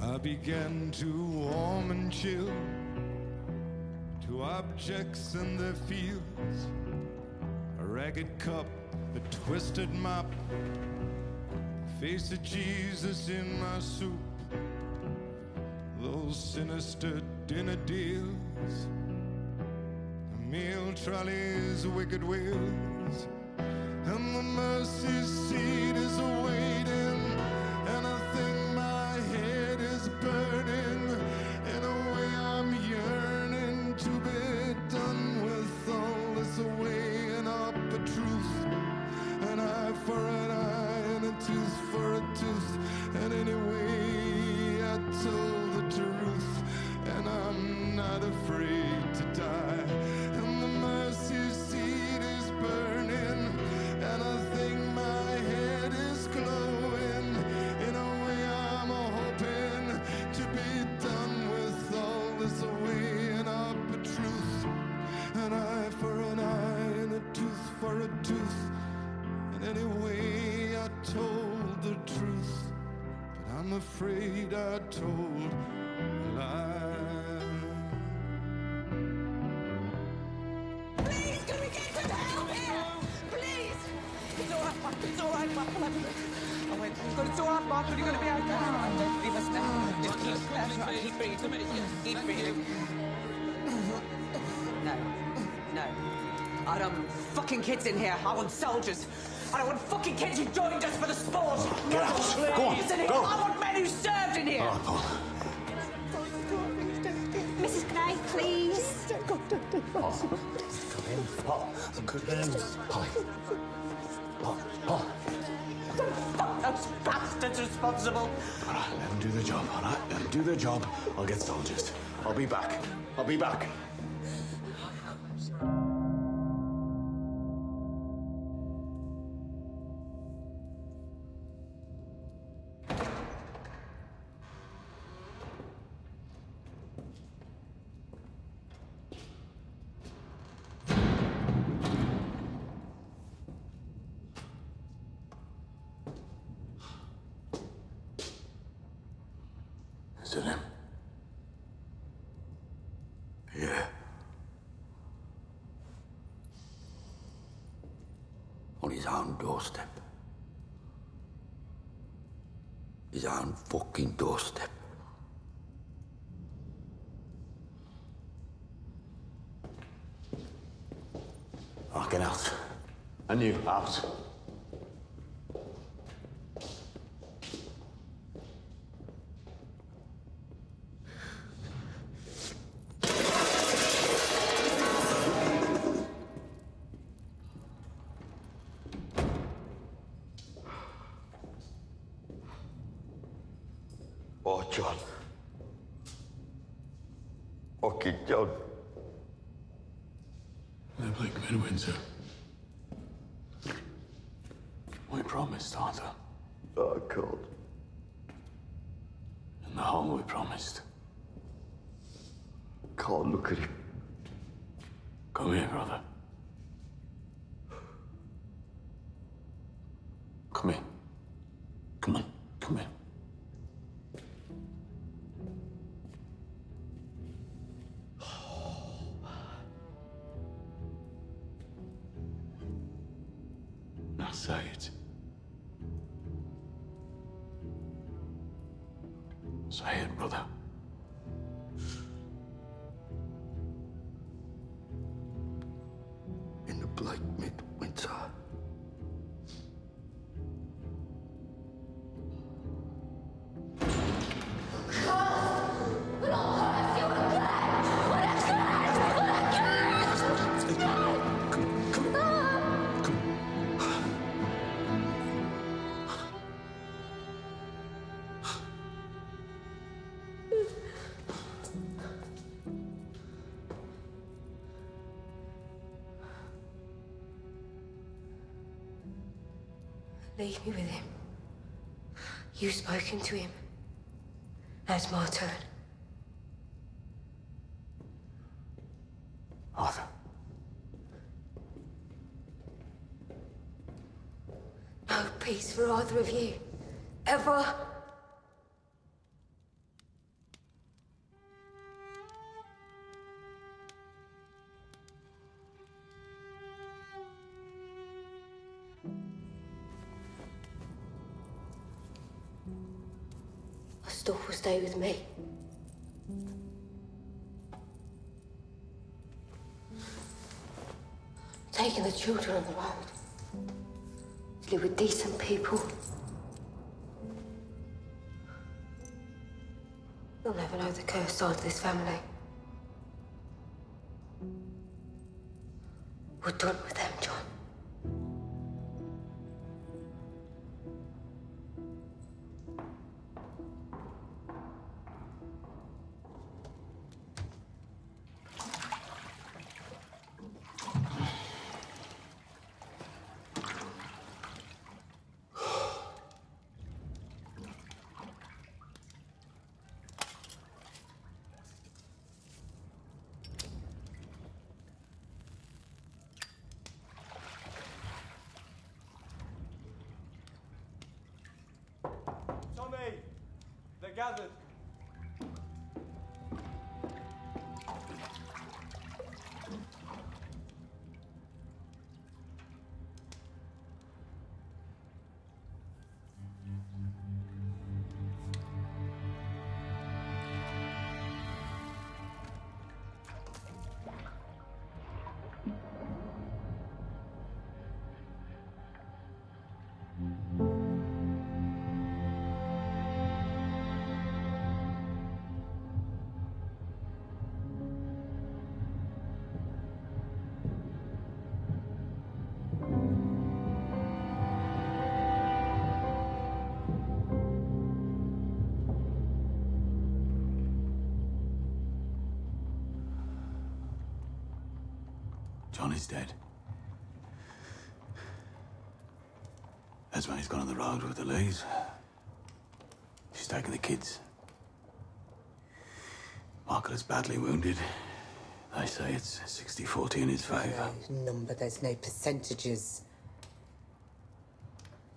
I began to warm and chill to objects and their fields. A ragged cup, a twisted mop, the face of Jesus in my soup, those sinister dinner deals, the meal trolleys, wicked wheels, and the mercy seat is awaiting, and I think my head is burning. In a way I'm yearning to be done with all this, weighing up a truth, an eye for an eye and a tooth for a tooth. And anyway I told the truth, and I'm not afraid to die. And the mercy seat is burning, and I think my head is glowing. In a way I'm hoping to be done with all this, weighing up a truth, an eye for an eye and a tooth for a tooth. And anyway I told the truth, but I'm afraid I told a lie. Please, can we get some help here? Please! It's all right, Mark. It's all right, Mark. I went, it's all right, Mark. You're going to be okay. Don't leave us now. Just keep, that's right. Keep breathing. Keep breathing. No. No. I don't want fucking kids in here. I want soldiers. I don't want fucking kids who joined us for the sport. Get out. Go on. Go. I want men who served in here. All right, Paul. Mrs. Knight, please. Paul. Come in. Paul. Come in. Paul. Paul. Paul. Fuck those bastards responsible. All right, let them do their job, all right? Let them do their job. I'll get soldiers. I'll be back. I'll be back. Is it him? Yeah. On his own doorstep. His own fucking doorstep. Oh, get out. And you, out. Oh, John. Fucking John. The Black Midwinter. We promised, Arthur. Oh, God. And the home we promised. Can't look at him. Come here, brother. Come in. Come on, come in. Now say it. Say it, brother. In the Black Midwinter. Leave me with him. You've spoken to him. Now it's my turn. Arthur. No peace for either of you. Ever. Stuff will stay with me. Taking the children on the road. To live with decent people. You'll never know the cursed side of this family. We're done with them, John. They're gathered. John is dead. Esme's gone on the road with the Lees. She's taken the kids. Michael is badly wounded. They say it's 60-40 in his favour. No number, there's no percentages.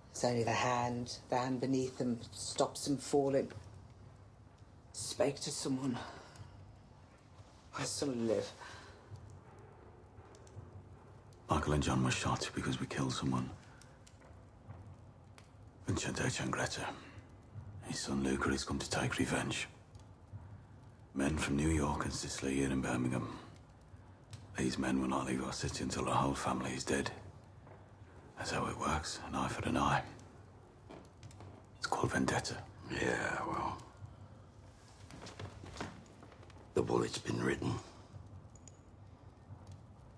It's only the hand beneath them stops them falling. Spoke to someone. My son will live. Michael and John were shot because we killed someone. Vincente Changretta. His son Luca has come to take revenge. Men from New York and Sicily here in Birmingham. These men will not leave our city until the whole family is dead. That's how it works, an eye for an eye. It's called vendetta. Yeah, well... the bullet's been written.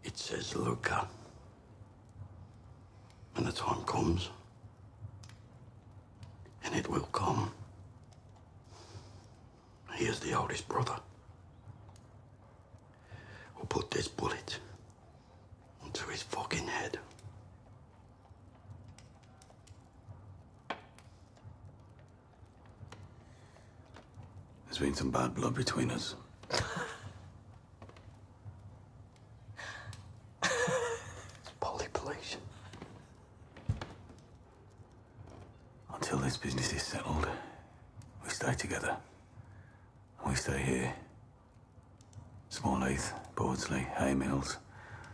It says Luca. When the time comes, and it will come, he is the oldest brother. We'll put this bullet into his fucking head. There's been some bad blood between us. Polypolice. Until this business is settled, we stay together. And we stay here. Small Heath, Bordsley, Hay Mills,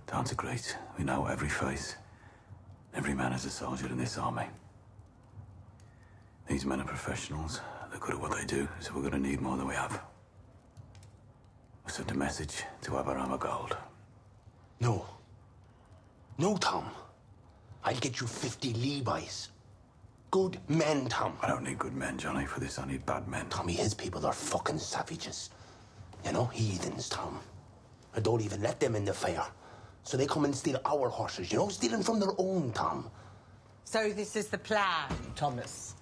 down to Great. We know every face. Every man is a soldier in this army. These men are professionals. They're good at what they do, so we're going to need more than we have. We sent a message to Abraham Gold. No. No, Tom. I'll get you 50 Levi's. Good men, Tom. I don't need good men, Johnny. For this, I need bad men. Tommy, his people are fucking savages. You know, heathens, Tom. I don't even let them in the fair. So they come and steal our horses, you know, stealing from their own, Tom. So this is the plan, Thomas.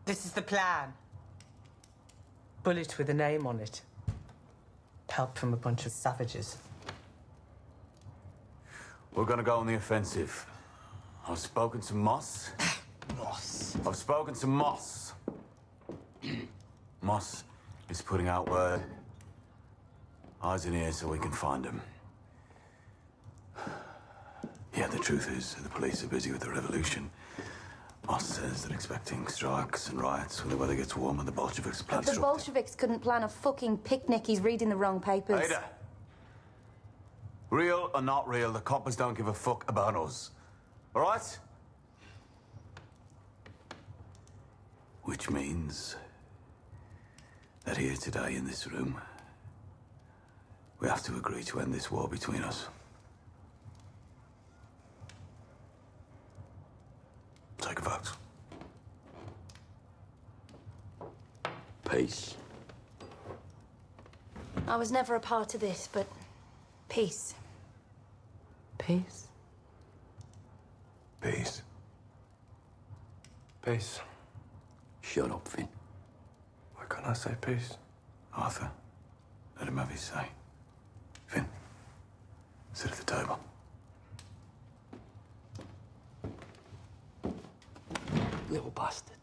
This is the plan. Bullet with a name on it. Help from a bunch of savages. We're going to go on the offensive. I've spoken to Moss. Moss. I've spoken to Moss. Moss is putting out word. Eyes and ears so we can find him. Yeah, the truth is, the police are busy with the revolution. Moss says they're expecting strikes and riots when the weather gets warm and the Bolsheviks plan But the Bolsheviks couldn't plan a fucking picnic. He's reading the wrong papers. Ada! Real or not real, the coppers don't give a fuck about us. All right? Which means that here today in this room, we have to agree to end this war between us. Take a vote. Peace. I was never a part of this, but peace. Peace? Peace. Peace. Shut up, Finn. Why can't I say peace? Arthur, let him have his say. Finn, sit at the table. Little bastard.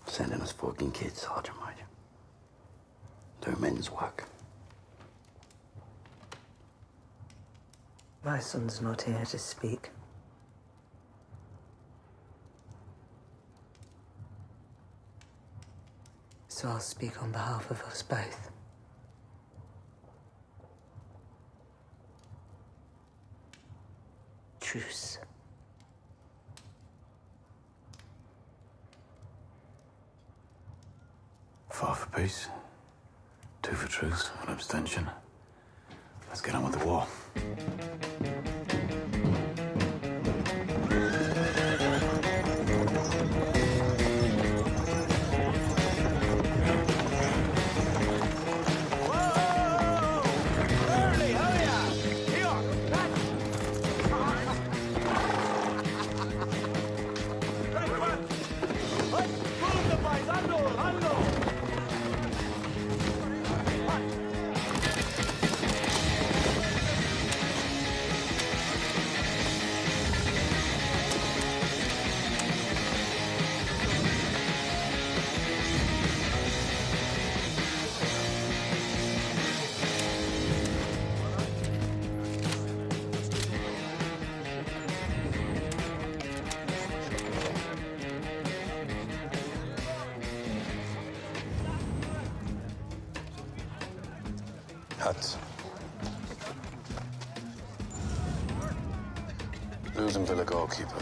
Sending us fucking kids, Sergeant Major. Do men's work. My son's not here to speak. So I'll speak on behalf of us both. Truce. Four for peace, 2 for truce, 1 abstention. Let's get on with the war. Hats. Blues and Villa goalkeeper.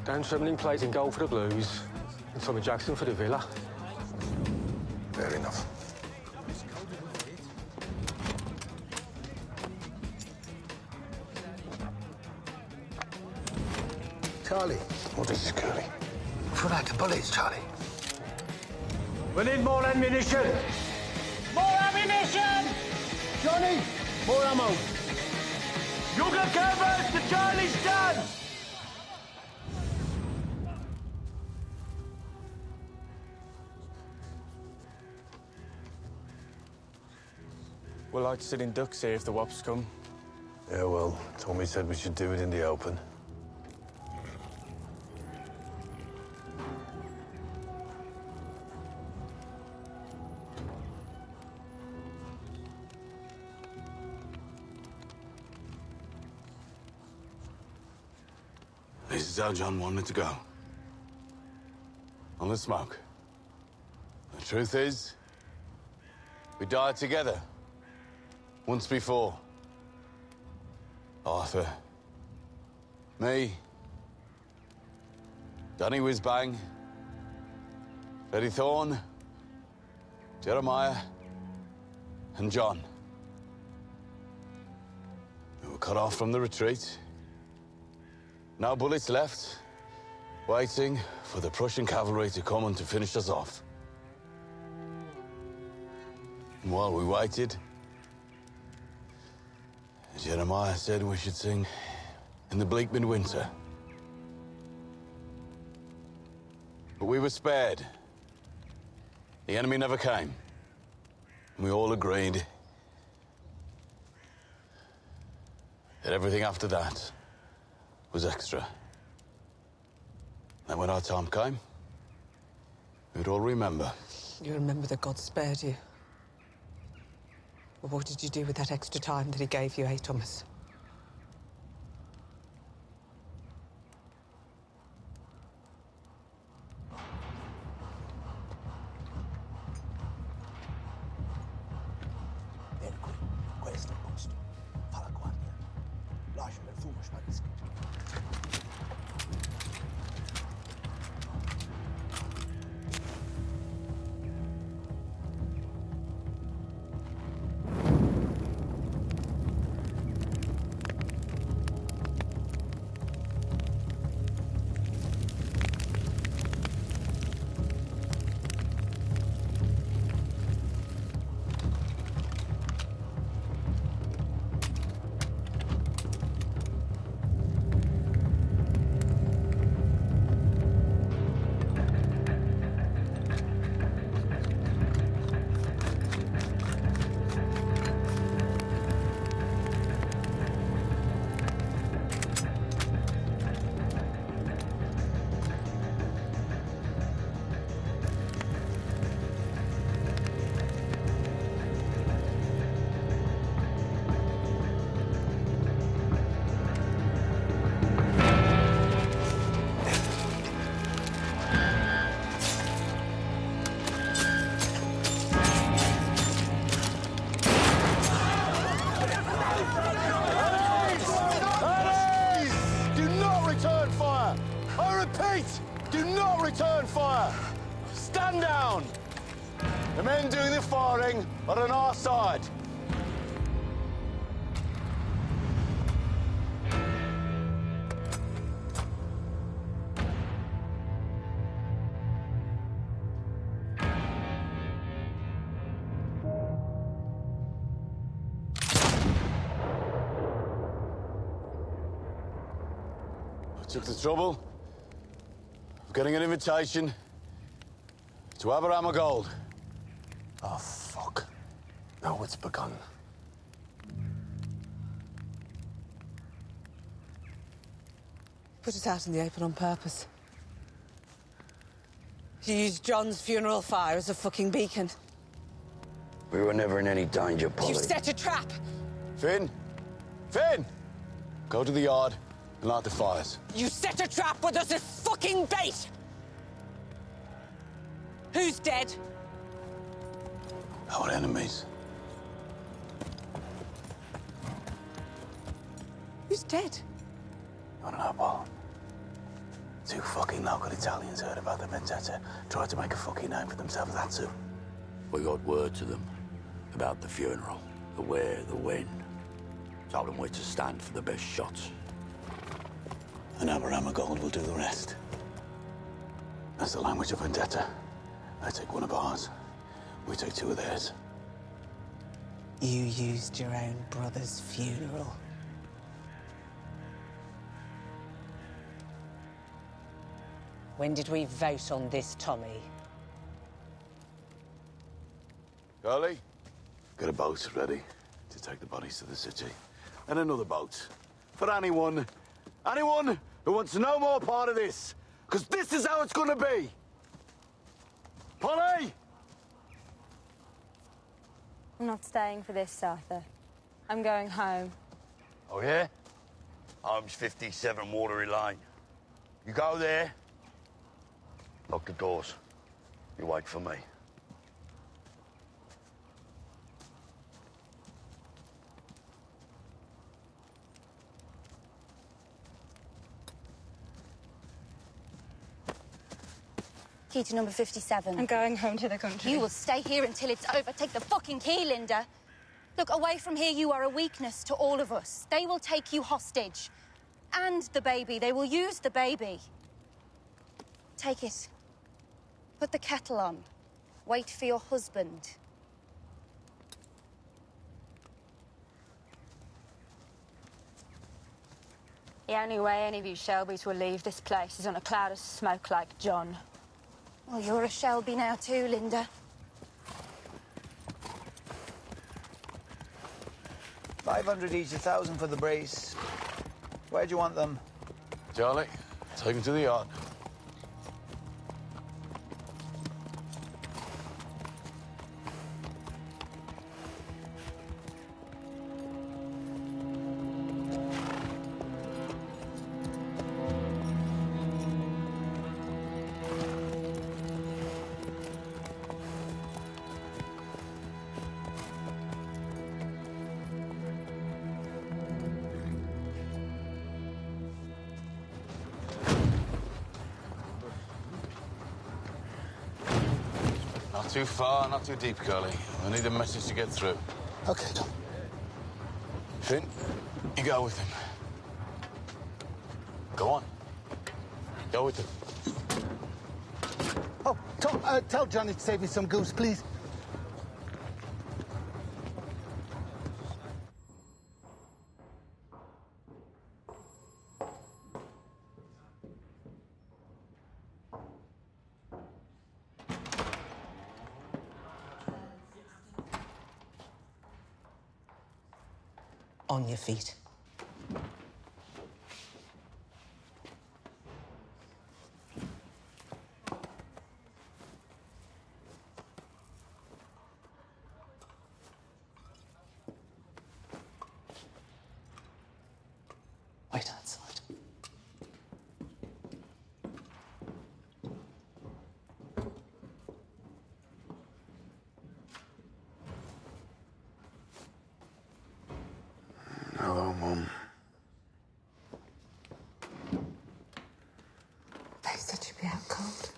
Dan Tremling plays in goal for the Blues, and Tommy Jackson for the Villa. Fair enough. Charlie. What is this, Curly? Put out the bullets, Charlie. We need more ammunition! More ammunition! Johnny, more ammo. You get covered! The Charlie's done! We're like sitting ducks here if the wops come. Yeah, well, Tommy said we should do it in the open. This is how John wanted to go. On the smoke. The truth is, we died together. Once before. Arthur. Me. Danny Whizbang. Eddie Thorne. Jeremiah. And John. We were cut off from the retreat. No bullets left, waiting for the Prussian cavalry to come and to finish us off. And while we waited, Jeremiah said we should sing in the bleak midwinter. But we were spared. The enemy never came. And we all agreed And everything after that was extra. And when our time came, we'd all remember. You remember that God spared you. Well, what did you do with that extra time that he gave you, eh, Thomas? Questo posto fa la guardia. Lascia il fumo sparisca. Do not return fire! Stand down! The men doing the firing are on our side. I took the trouble of getting an invitation to Abraham Gold. Oh, fuck. Now it's begun. Put us out in the open on purpose. You used John's funeral fire as a fucking beacon. We were never in any danger, Polly. You set a trap! Finn! Finn! Go to the yard and light the fires. You set a trap with us as fucking bait! Who's dead? Our enemies. Who's dead? You wanna know, Paul? Two fucking local Italians heard about the vendetta, tried to make a fucking name for themselves, that's who. We got word to them about the funeral, the where, the when. Told them where to stand for the best shots. And Abraham Gold will do the rest. That's the language of vendetta. They take one of ours, we take two of theirs. You used your own brother's funeral. When did we vote on this, Tommy? Charlie? Get a boat ready to take the bodies to the city. And another boat. For anyone who wants no more part of this. Because this is how it's gonna be. Polly! I'm not staying for this, Arthur. I'm going home. Oh, yeah? Home's 57 Watery Lane. You go there, lock the doors. You wait for me. Key to number 57. I'm going home to the country. You will stay here until it's over. Take the fucking key, Linda. Look, away from here, you are a weakness to all of us. They will take you hostage. And the baby. They will use the baby. Take it. Put the kettle on. Wait for your husband. The only way any of you Shelbys will leave this place is on a cloud of smoke like John. Well, you're a Shelby now too, Linda. 500 each, 1,000 for the brace. Where do you want them? Charlie, take him to the yacht. Not too far, not too deep, Curly. I need a message to get through. Okay, Tom. Finn, you go with him. Go on. Go with him. Oh, Tom, tell Johnny to save me some goose, please. On your feet. Wait outside. Hello, Mum. They said you'd be out cold.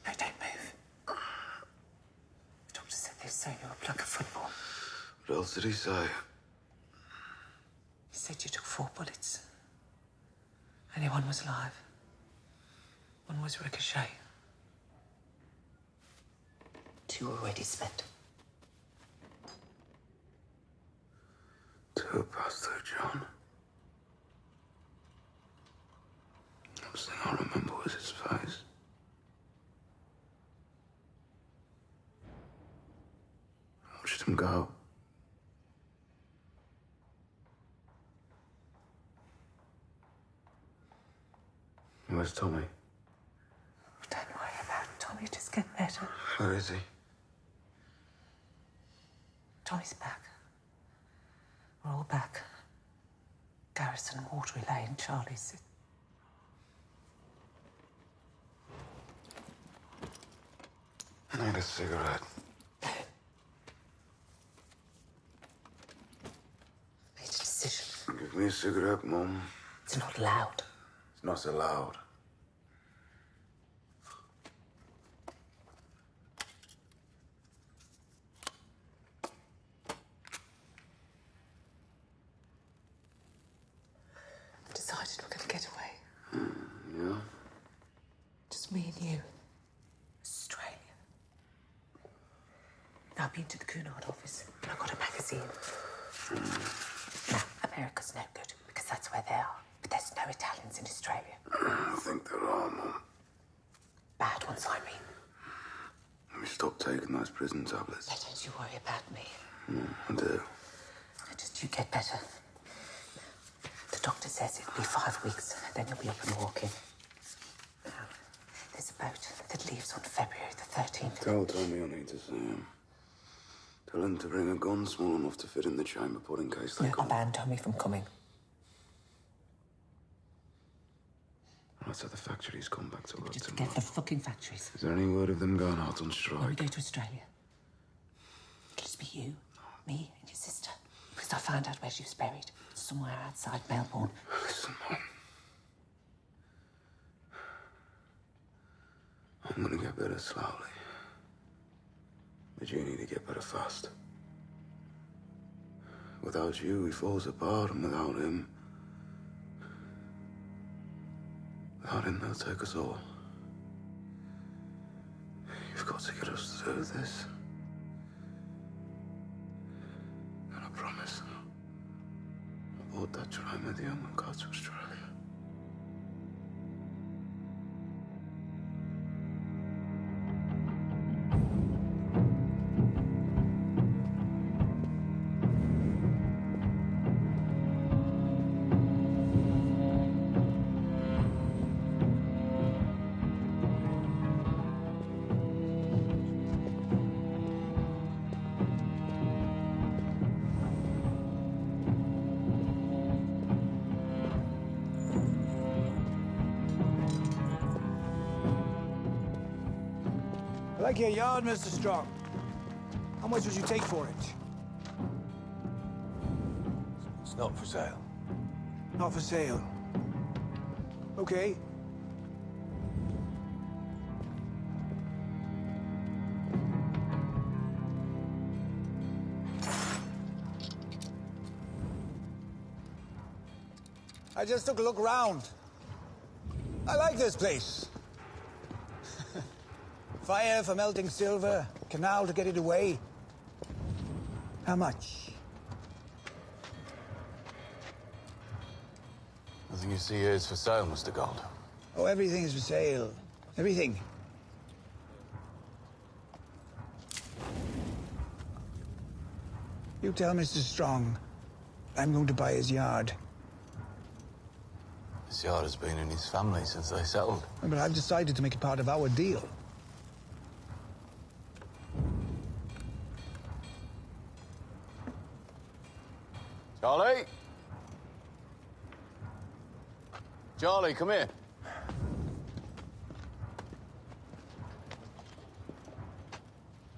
No, don't move. The doctor said they say you're a plug of football. What else did he say? He said you took 4 bullets. Only one was live. One was ricochet. 2 already spent. 2 past 2, John. Last thing I remember was his face. I watched him go. Where's Tommy? Don't worry about Tommy, just get better. Where is he? Tommy's back. We're all back. Garrison, Watery Lane, Charlie's. I need a cigarette. Made a decision. Give me a cigarette, Mum. It's not allowed. It's not allowed. I've decided we're going to get away. Yeah? Just me and you. Australia. Now, I've been to the Cunard office and I've got a magazine. Now, America's no good because that's where they are. But there's no Italians in Australia. I think there are, Mum. Bad ones, I mean. Let me stop taking those prison tablets. Now, don't you worry about me. I do. Just you get better. The doctor says it'll be 5 weeks, then you'll be up and walking. Now, there's a boat that leaves on February the 13th. Tell Tommy I need to see him. Tell him to bring a gun small enough to fit in the chamber pot in case they I come. banned Tommy from coming. Right, so the factories come back to work Just tomorrow. forget the fucking factories. Is there any word of them going out on strike? When we go to Australia, it'll just be you, me, and your sister. Because I found out where she was buried. Somewhere outside Melbourne. Listen, Mum. I'm gonna get better slowly. But you need to get better fast. Without you, he falls apart, and without him, they'll take us all. You've got to get us through this. And I promise, I bought that train with you and we'll go to Australia. like your yard, Mr. Strong. How much would you take for it? It's not for sale. Not for sale. Okay. I just took a look around. I like this place. Fire for melting silver, canal to get it away. How much? Nothing you see here is for sale, Mr. Gold. Oh, everything is for sale. Everything. You tell Mr. Strong I'm going to buy his yard. This yard has been in his family since they settled. But I've decided to make it part of our deal. Charlie? Charlie, come here.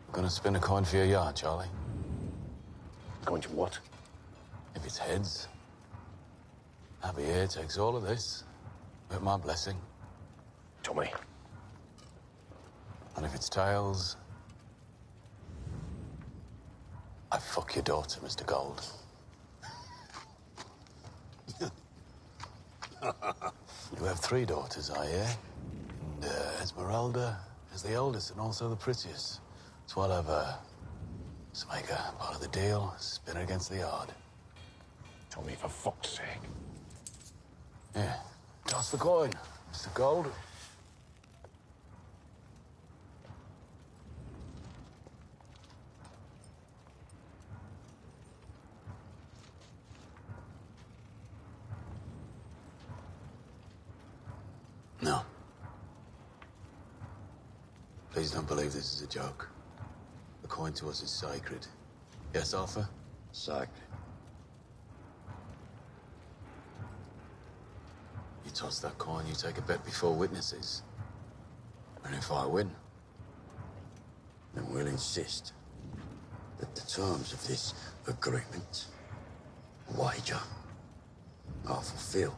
I'm gonna spin a coin for your yard, Charlie. Going to what? If it's heads, Abby here takes all of this with my blessing. Tommy. And if it's tails, I fuck your daughter, Mr. Gold. You have 3 daughters, I hear. And Esmeralda is the oldest and also the prettiest. So I'll have her make her part of the deal, spin her against the yard. Tommy, for fuck's sake. Yeah. Toss the coin, Mr. Gold. No. Please don't believe this is a joke. The coin to us is sacred. Yes, Arthur? Sacred. You toss that coin, you take a bet before witnesses. And if I win, Then we'll insist that the terms of this agreement, wager, are fulfilled.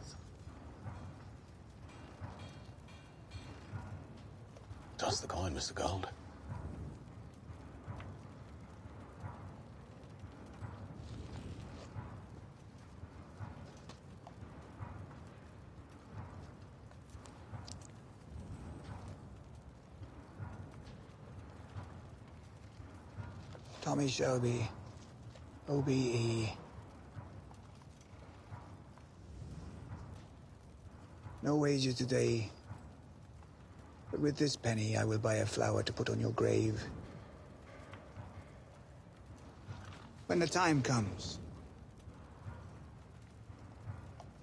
toss the coin, Mr. Gold. Tommy Shelby, OBE. No wages today, but with this penny I will buy a flower to put on your grave. When the time comes.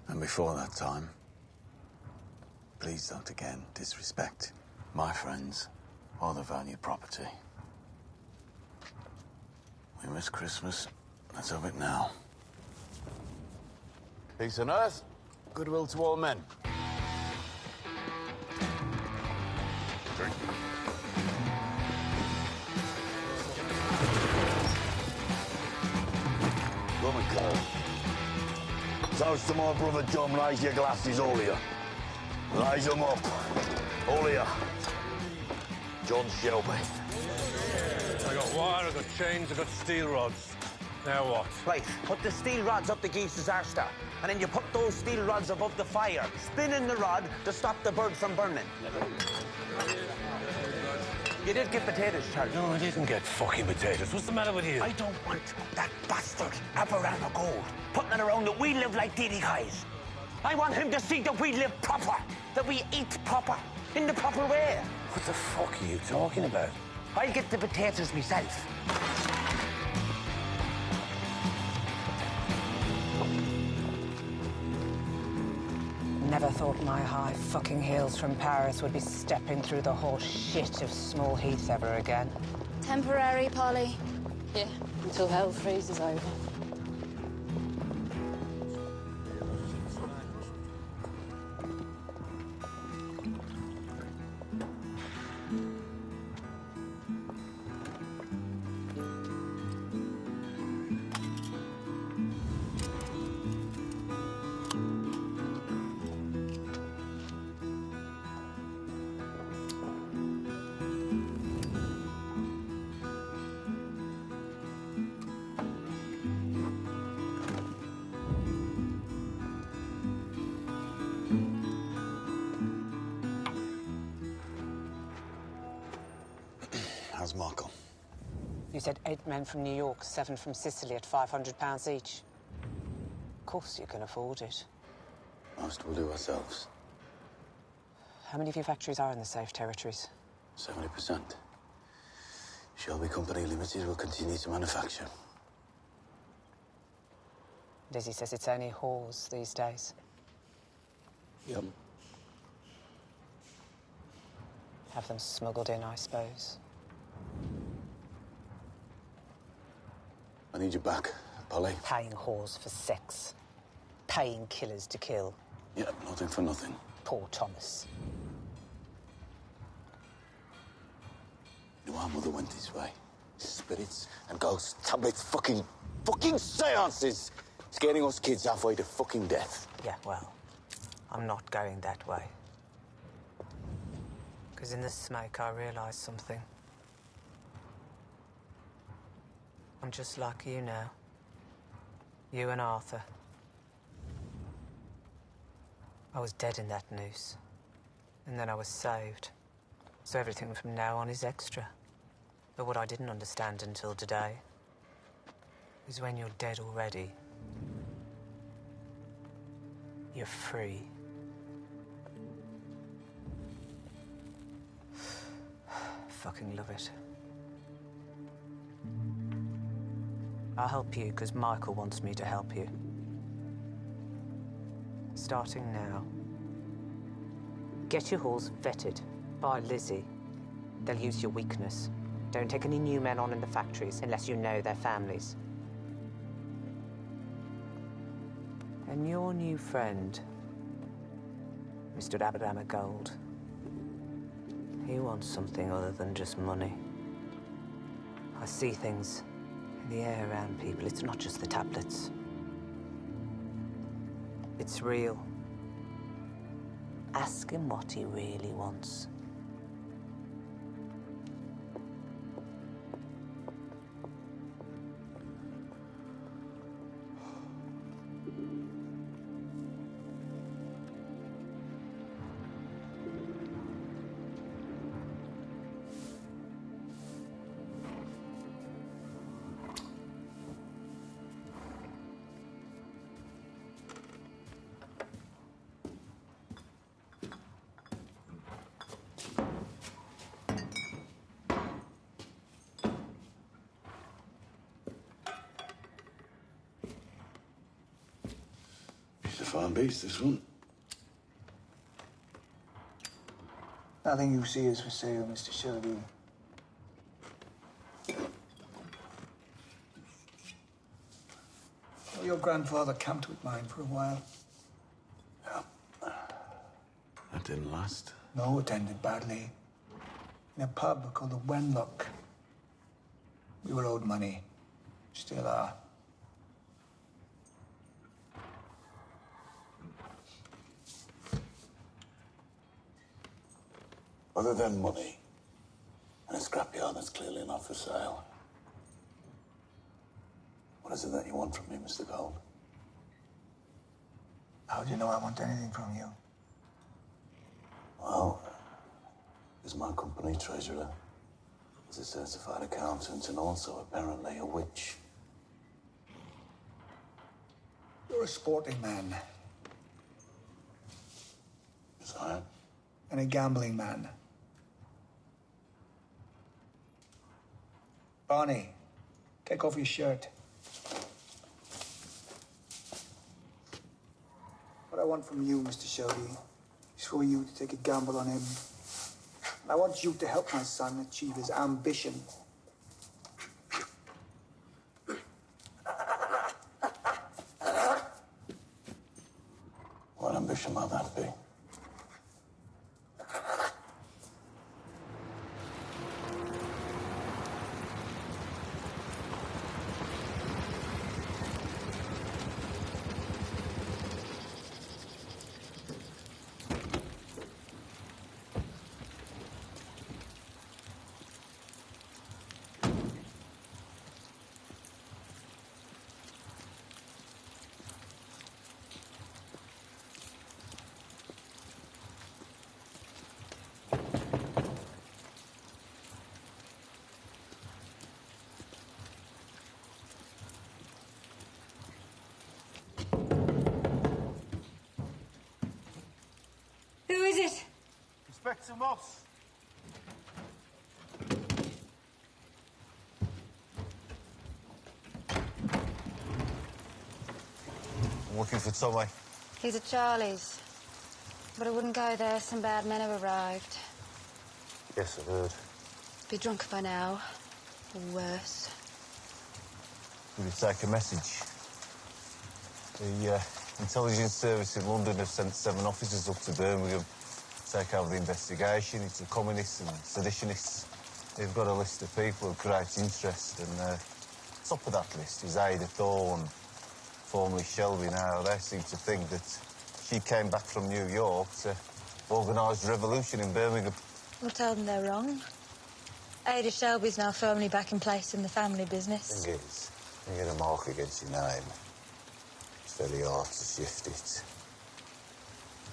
And before that time, please don't again disrespect my friends or the valued property. We miss Christmas. Let's have it now. Peace on earth, goodwill to all men. Drink. Roman Cole. Toast to my brother John. Raise your glasses, all of you. Raise them up. All of you. John Shelby. I got wire, I got chains, I got steel rods. Now what? Right, put the steel rods up the geese's arster, and then you put those steel rods above the fire, spinning the rod to stop the bird from burning. You did get potatoes, Charlie. No, I didn't get fucking potatoes. What's the matter with you? I don't want that bastard Aberama Gold putting it around that we live like Diddy guys. I want him to see that we live proper, that we eat proper, in the proper way. What the fuck are you talking about? I'll get the potatoes myself. Never thought my high fucking heels from Paris would be stepping through the whole shit of Small Heath ever again. Temporary, Polly. Yeah, until hell freezes over. How's Markle? You said 8 men from New York, 7 from Sicily at £500 each. Of course you can afford it. Most we'll do ourselves. How many of your factories are in the safe territories? 70%. Shelby Company Limited will continue to manufacture. Lizzie says it's only whores these days. Yep. Have them smuggled in, I suppose. I need you back, Polly. Paying whores for sex. Paying killers to kill. Yep, nothing for nothing. Poor Thomas. You know, our mother went this way. Spirits and ghosts, tablets, fucking seances. Scaring us kids halfway to fucking death. Yeah, well, I'm not going that way. Because in the smoke, I realised something. I'm just like you now. You and Arthur. I was dead in that noose. And then I was saved. So everything from now on is extra. But what I didn't understand until today is when you're dead already, you're free. Fucking love it. I'll help you because Michael wants me to help you. Starting now. Get your halls vetted by Lizzie. They'll use your weakness. Don't take any new men on in the factories unless you know their families. And your new friend, Mr. Abadama Gold, he wants something other than just money. I see things in the air around people. It's not just the tablets. It's real. Ask him what he really wants. Fine beast, this one. Nothing you see is for sale, Mr. Shelby. Well, your grandfather camped with mine for a while. Yeah. That didn't last. No, it ended badly. In a pub called the Wenlock. We were owed money. Still are. Other than money and a scrapyard that's clearly not for sale, what is it that you want from me, Mr. Gold? How do you know I want anything from you? Well, is my company treasurer, is a certified accountant, and also apparently a witch. You're a sporting man. Yes, I am. And a gambling man. Barney, take off your shirt. What I want from you, Mr. Shelby, is for you to take a gamble on him. And I want you to help my son achieve his ambition. What ambition might that be? it? Inspector Moss. I'm looking for Tommy. He's at Charlie's. But I wouldn't go there. Some bad men have arrived. Yes, I've heard. Be drunk by now. Or worse. Will you take a message? The intelligence service in London have sent 7 officers up to Birmingham to take over the investigation into communists and seditionists. They've got a list of people of great interest, and top of that list is Ada Thorne, formerly Shelby now. They seem to think that she came back from New York to organise a revolution in Birmingham. We'll tell them they're wrong. Ada Shelby's now firmly back in place in the family business. Thing is, you get a mark against your name. It's very hard to shift it.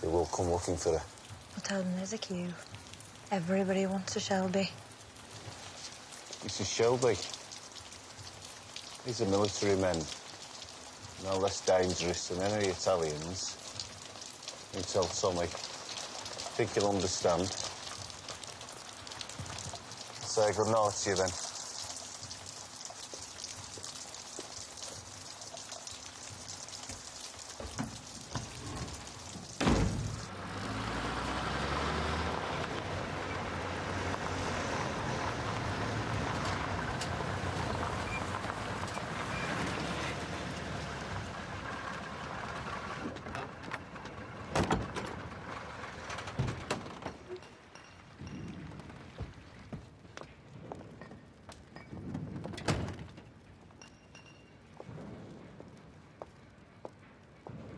They will come looking for her. We'll tell them there's a queue. Everybody wants a Shelby. Mrs. Shelby. These are military men. No less dangerous than any Italians. You tell Tommy. I think he'll understand. Say good night to you then.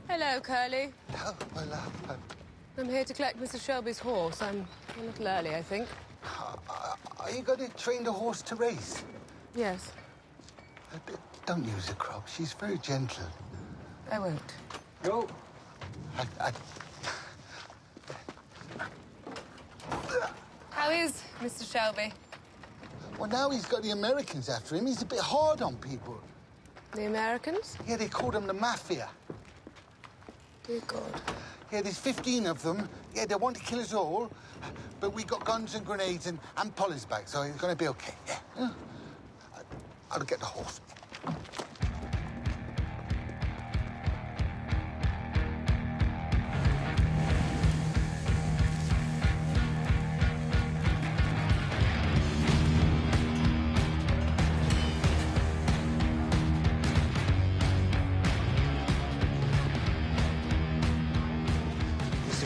Hello, Curly. Hello, my love. I'm here to collect Mr. Shelby's horse. I'm a little early, I think. Are you going to train the horse to race? Yes. Don't use the crop. She's very gentle. I won't. No. How is Mr. Shelby? Well, now he's got the Americans after him. He's a bit hard on people. The Americans? Yeah, they called him the Mafia. Dear God. Yeah, there's 15 of them. Yeah, they want to kill us all. But we got guns and grenades and police back, so it's going to be okay. Yeah. I'll get the horse.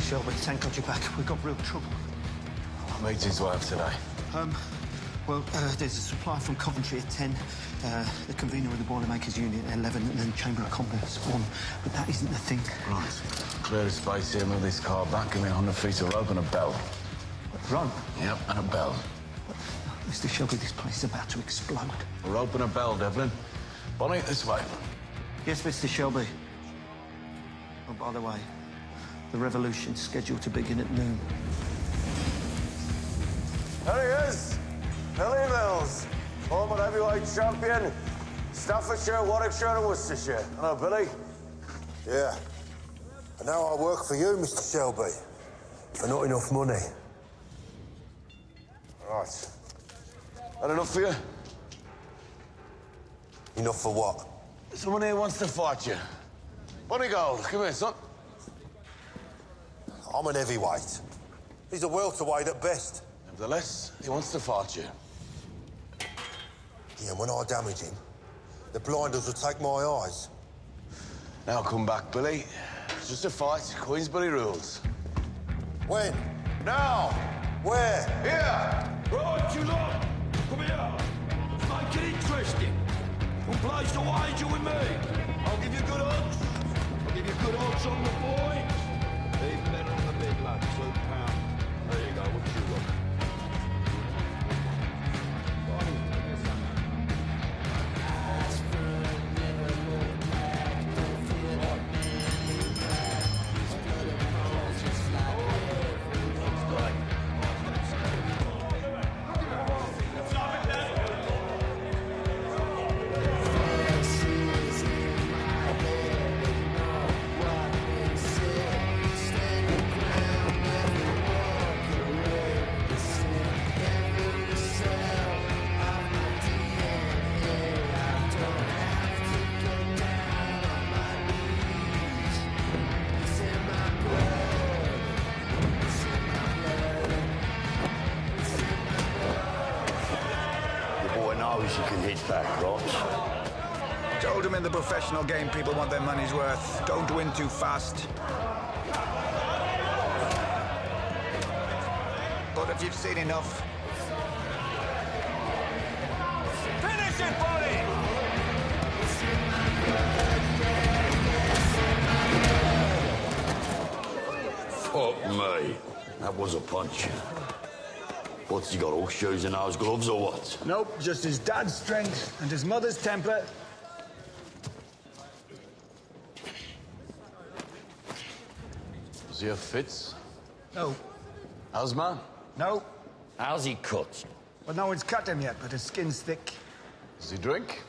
Shelby, thank God you're back. We've got real trouble. What meetings do I have today? Well, there's a supply from Coventry at 10, the convener of the Boilermakers Union at 11, and then Chamber of Commerce at 1. But that isn't the thing. Right. Clear the space here, move this car back, give me 100 feet of rope and a bell. Rope? Yep, and a bell. Mr. Shelby, this place is about to explode. A rope and a bell, Devlin. Bonnie, this way. Yes, Mr. Shelby. Oh, by the way, the revolution's scheduled to begin at noon. There he is. Billy Mills, former heavyweight champion, Staffordshire, Warwickshire and Worcestershire. Hello, Billy. Yeah. And now I work for you, Mr. Shelby. For not enough money. Right. That enough for you? Enough for what? Someone here wants to fight you. Bonnie Gold, come here, son. I'm an heavyweight. He's a welterweight at best. Nevertheless, he wants to fight you. Yeah, and when I damage him, the blinders will take my eyes. Now come back, Billy. It's just a fight. Queensbury rules. When? Now! Where? Here! Right, you lot! Come here! Make it interesting. Who plays the wager with me? I'll give you good odds. I'll give you good odds on the point. Even better on the big lad, £2. There you go, what you got? you can hit back, right? Told him in the professional game people want their money's worth. Don't win too fast. But if you've seen enough... Finish it, buddy! Fuck me. That was a punch. What's he got, horseshoes in those gloves or what? Nope, just his dad's strength and his mother's temper. Does he have fits? No. Asthma? No. How's he cut? Well, no one's cut him yet, but his skin's thick. Does he drink?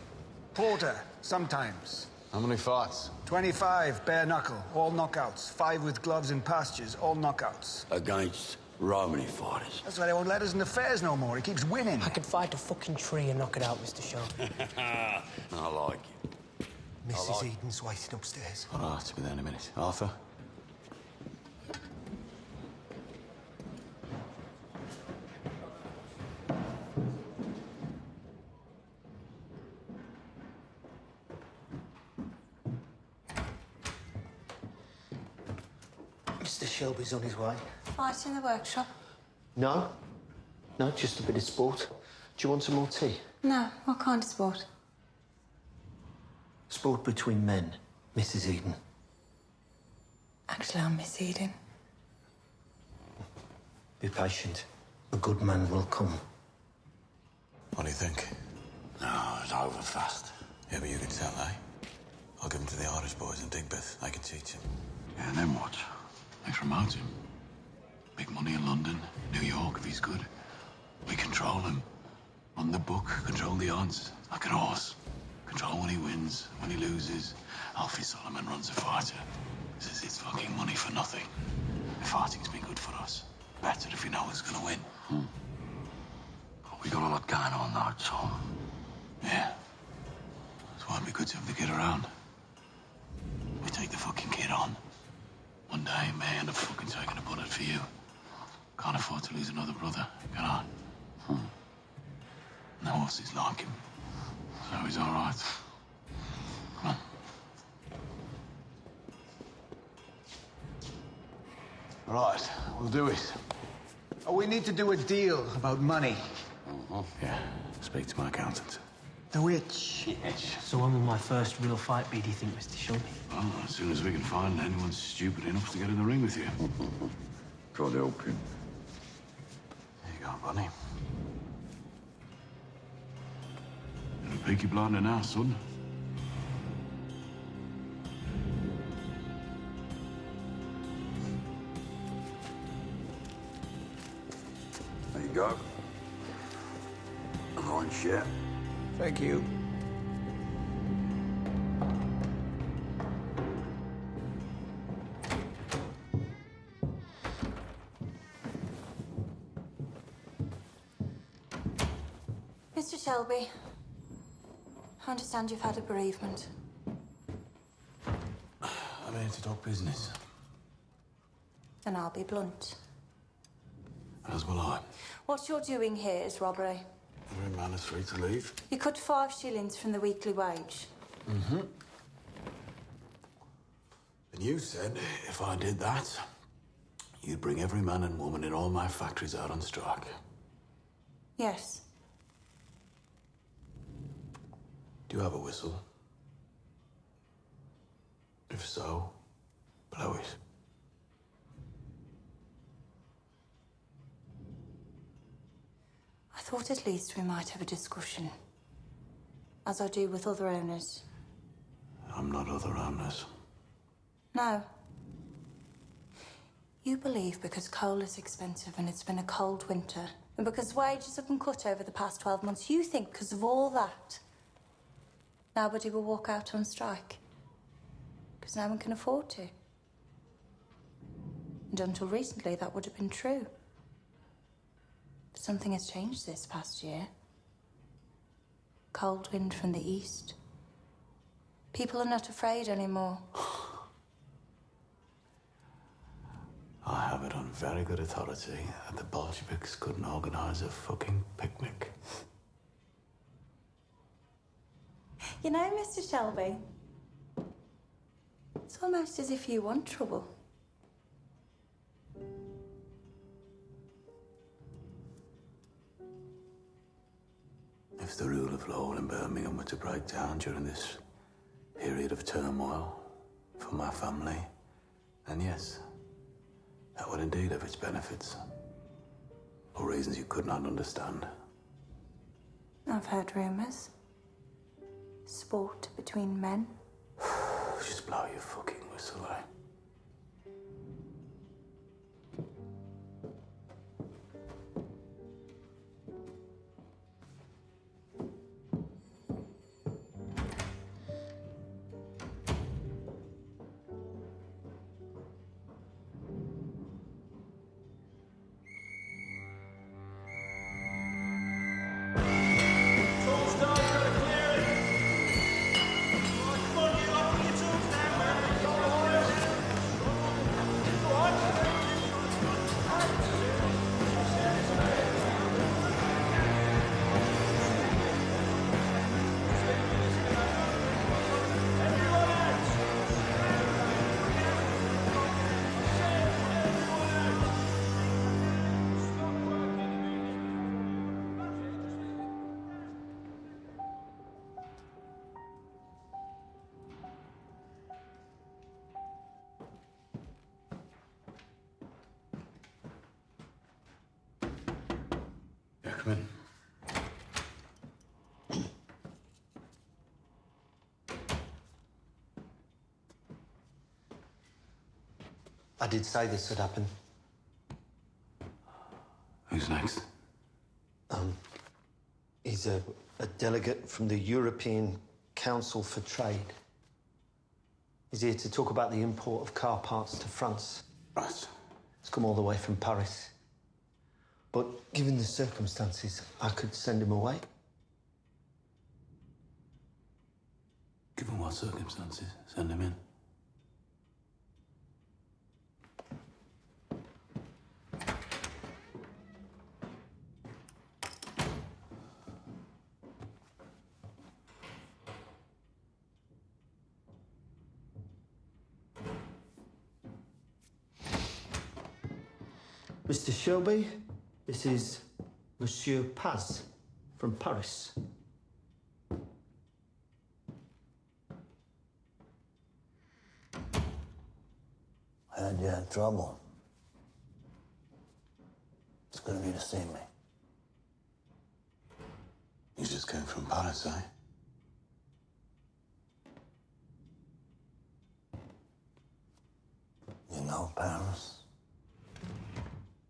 Porter, sometimes. How many fights? 25, bare knuckle, all knockouts. 5 with gloves and pastures, all knockouts. Against Romany fighters. That's why they won't let us in the fairs no more. He keeps winning. I could fight a fucking tree and knock it out, Mr. Shelby. I like it. Mrs. Eden's waiting upstairs. All right, be there in a minute. Arthur? Mr. Shelby's on his way. Fight in the workshop? No. No, just a bit of sport. Do you want some more tea? No. What kind of sport? Sport between men, Mrs. Eden. Actually, I'm Miss Eden. Be patient. A good man will come. What do you think? No, it's over fast. Yeah, but you can tell, eh? I'll give him to the Irish boys in Digbeth. They can teach him. Yeah, and then what? They promote him. Big money in London, New York, if he's good. We control him. Run the book, control the odds. Like an horse. Control when he wins, when he loses. Alfie Solomon runs a fighter. Says it's fucking money for nothing. The fighting's been good for us. Better if we know who's gonna win. We got a lot going on now, Tom. Yeah. That's why it'd be good to have the kid around. We take the fucking kid on. One day, I may end up fucking taking a bullet for you. Can't afford to lose another brother, can I? No horses like him. So he's all right. Come on. Right, we'll do it. Oh, we need to do a deal about money. Yeah, speak to my accountant. The witch. So when will my first real fight be, do you think, Mr. Shelby? Well, as soon as we can find anyone stupid enough to get in the ring with you. God help him. There you go, Bunny. You're a Peaky blinder now, son. There you go. A line share. Thank you. Mr. Shelby, I understand you've had a bereavement. I'm here to talk business. Then I'll be blunt. As will I. What you're doing here is robbery. Every man is free to leave. You cut 5 shillings from the weekly wage. Mm-hmm. And you said if I did that, you'd bring every man and woman in all my factories out on strike. Yes. Do you have a whistle? If so, blow it. I thought at least we might have a discussion. As I do with other owners. I'm not other owners. No. You believe because coal is expensive and it's been a cold winter, and because wages have been cut over the past 12 months, you think because of all that, nobody will walk out on strike. Because no one can afford to. And until recently, that would have been true. But something has changed this past year. Cold wind from the east. People are not afraid anymore. I have it on very good authority that the Bolsheviks couldn't organize a fucking picnic. You know, Mr. Shelby, it's almost as if you want trouble. If the rule of law in Birmingham were to break down during this period of turmoil for my family, then yes, that would indeed have its benefits. For reasons you could not understand. I've heard rumours. Sport between men. Just blow your fucking whistle, eh? Yeah, come in. I did say this would happen. Who's next? He's a delegate from the European Council for Trade. He's here to talk about the import of car parts to France. Right. He's come all the way from Paris. But given the circumstances, I could send him away. Given what circumstances? Send him in. Mr. Shelby, this is Monsieur Paz from Paris. I heard you had trouble. It's good of you to see me. You just came from Paris, eh? You know Paris?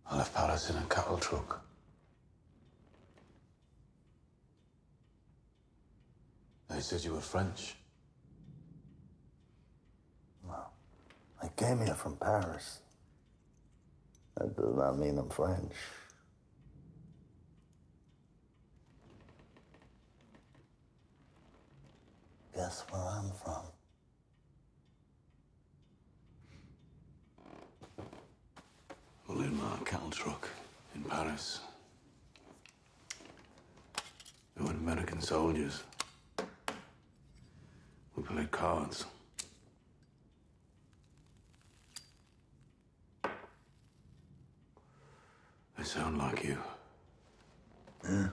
I left Paris in a cattle truck. They said you were French. No. I came here from Paris. That does not mean I'm French. Guess where I'm from? Well, in my cattle truck in Paris. There were American soldiers. We played cards. They sound like you. Yeah.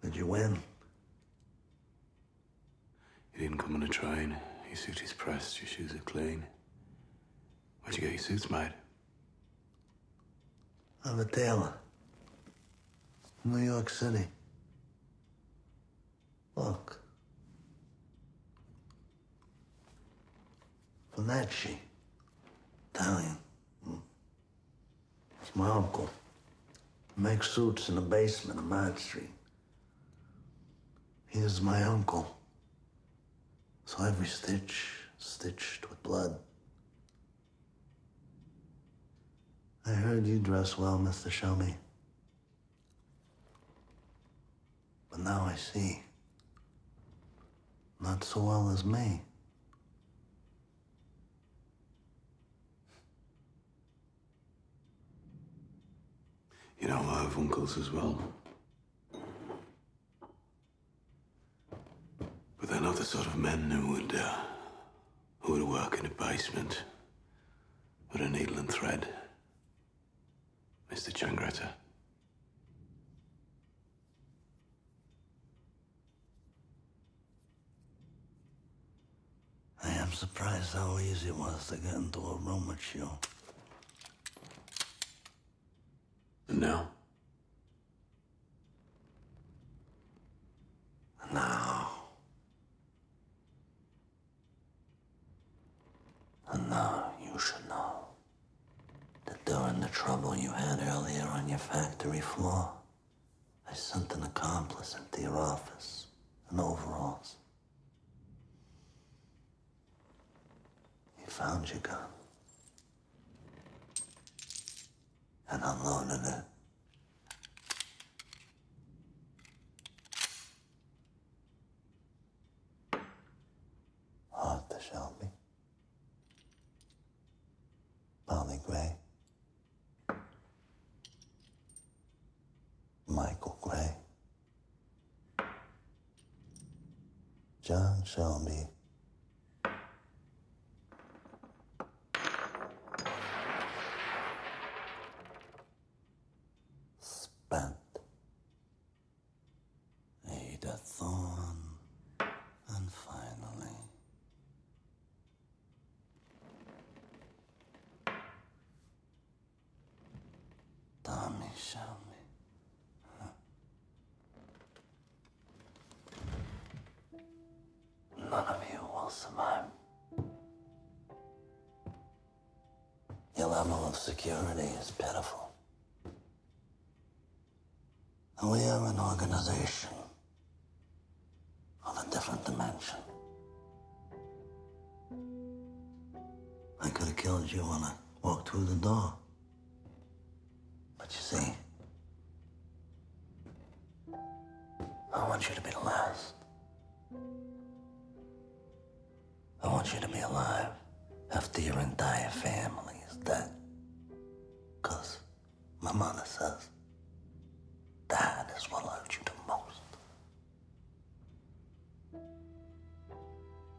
Did you win? You didn't come on a train. Your suit is pressed, your shoes are clean. Where'd you get your suits made? I'm a tailor. New York City. Look. Finacci. Italian. It's my uncle. He makes suits in the basement of Mad Street. He is my uncle. So every stitch, stitched with blood. I heard you dress well, Mr. Shelby. But now I see. Not so well as me. You know, I have uncles as well. sort of men who would work in a basement with a needle and thread, Mr. Changretta. I am surprised how easy it was to get into a room with you. And now? And now you should know that during the trouble you had earlier on your factory floor, I sent an accomplice into your office in overalls. He found your gun and unloaded it. Arthur Shelby. Polly Gray. Michael Gray. John Shelby. Spent. Ada Thorne. And finally, Tommy Shelby. None of you will survive. Your level of security is pitiful. And we are an organization of a different dimension. I could have killed you when I walked through the door. But you see, I want you to be the last. I want you to be alive after your entire family is dead. 'Cause my mother says that is what hurts you the most.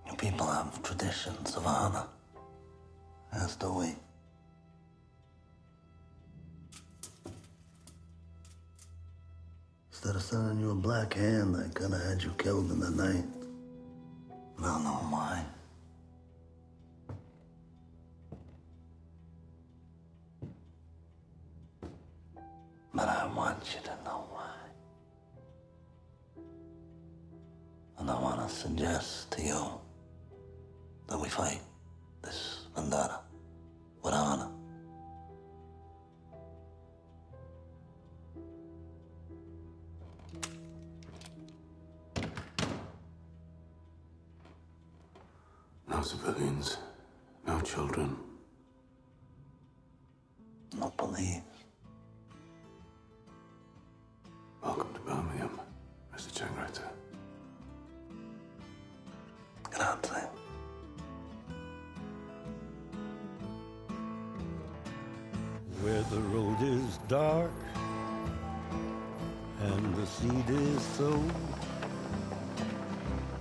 You people have traditions of honor, as do we. Instead of sending you a black hand, I could have had you killed in the night. I don't know why. But I want you to know why. And I want to suggest to you that we fight this vendetta with honor. No civilians, no children. No police. Welcome to Birmingham, Mr. Changretta. Grazie. Where the road is dark and the seed is sown,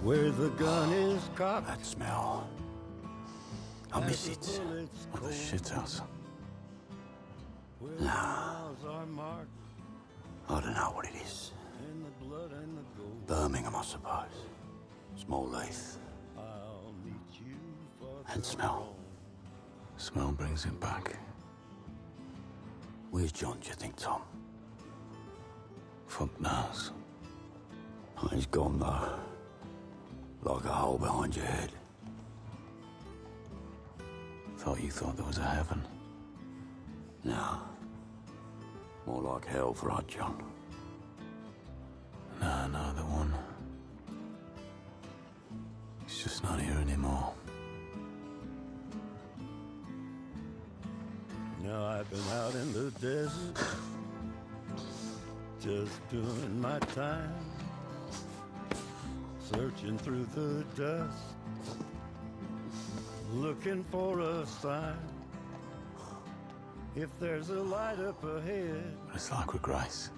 where the gun is cocked. That smell. I miss it. Of the shithouse. Nah. I don't know what it is. Birmingham, I suppose. Small Leith. And smell. Smell brings it back. Where's John, do you think, Tom? Fuck knows. Oh, he's gone, though. Like a hole behind your head. Thought you thought there was a heaven. No. More like hell for our John. No, neither one. He's just not here anymore. Now I've been out in the desert, just doing my time, searching through the dust, looking for a sign. If there's a light up ahead. It's like with Grace.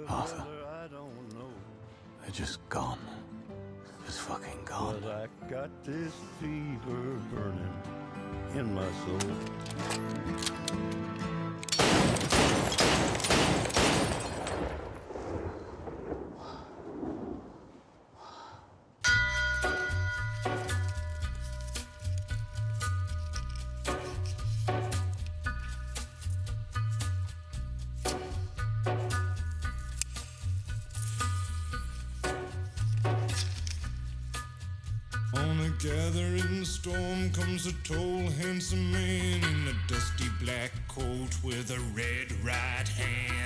Arthur. I don't know. They're just gone. was fucking gone. But I got this fever burning in my soul. On a gathering storm comes a tall, handsome man in a dusty black coat with a red right hand.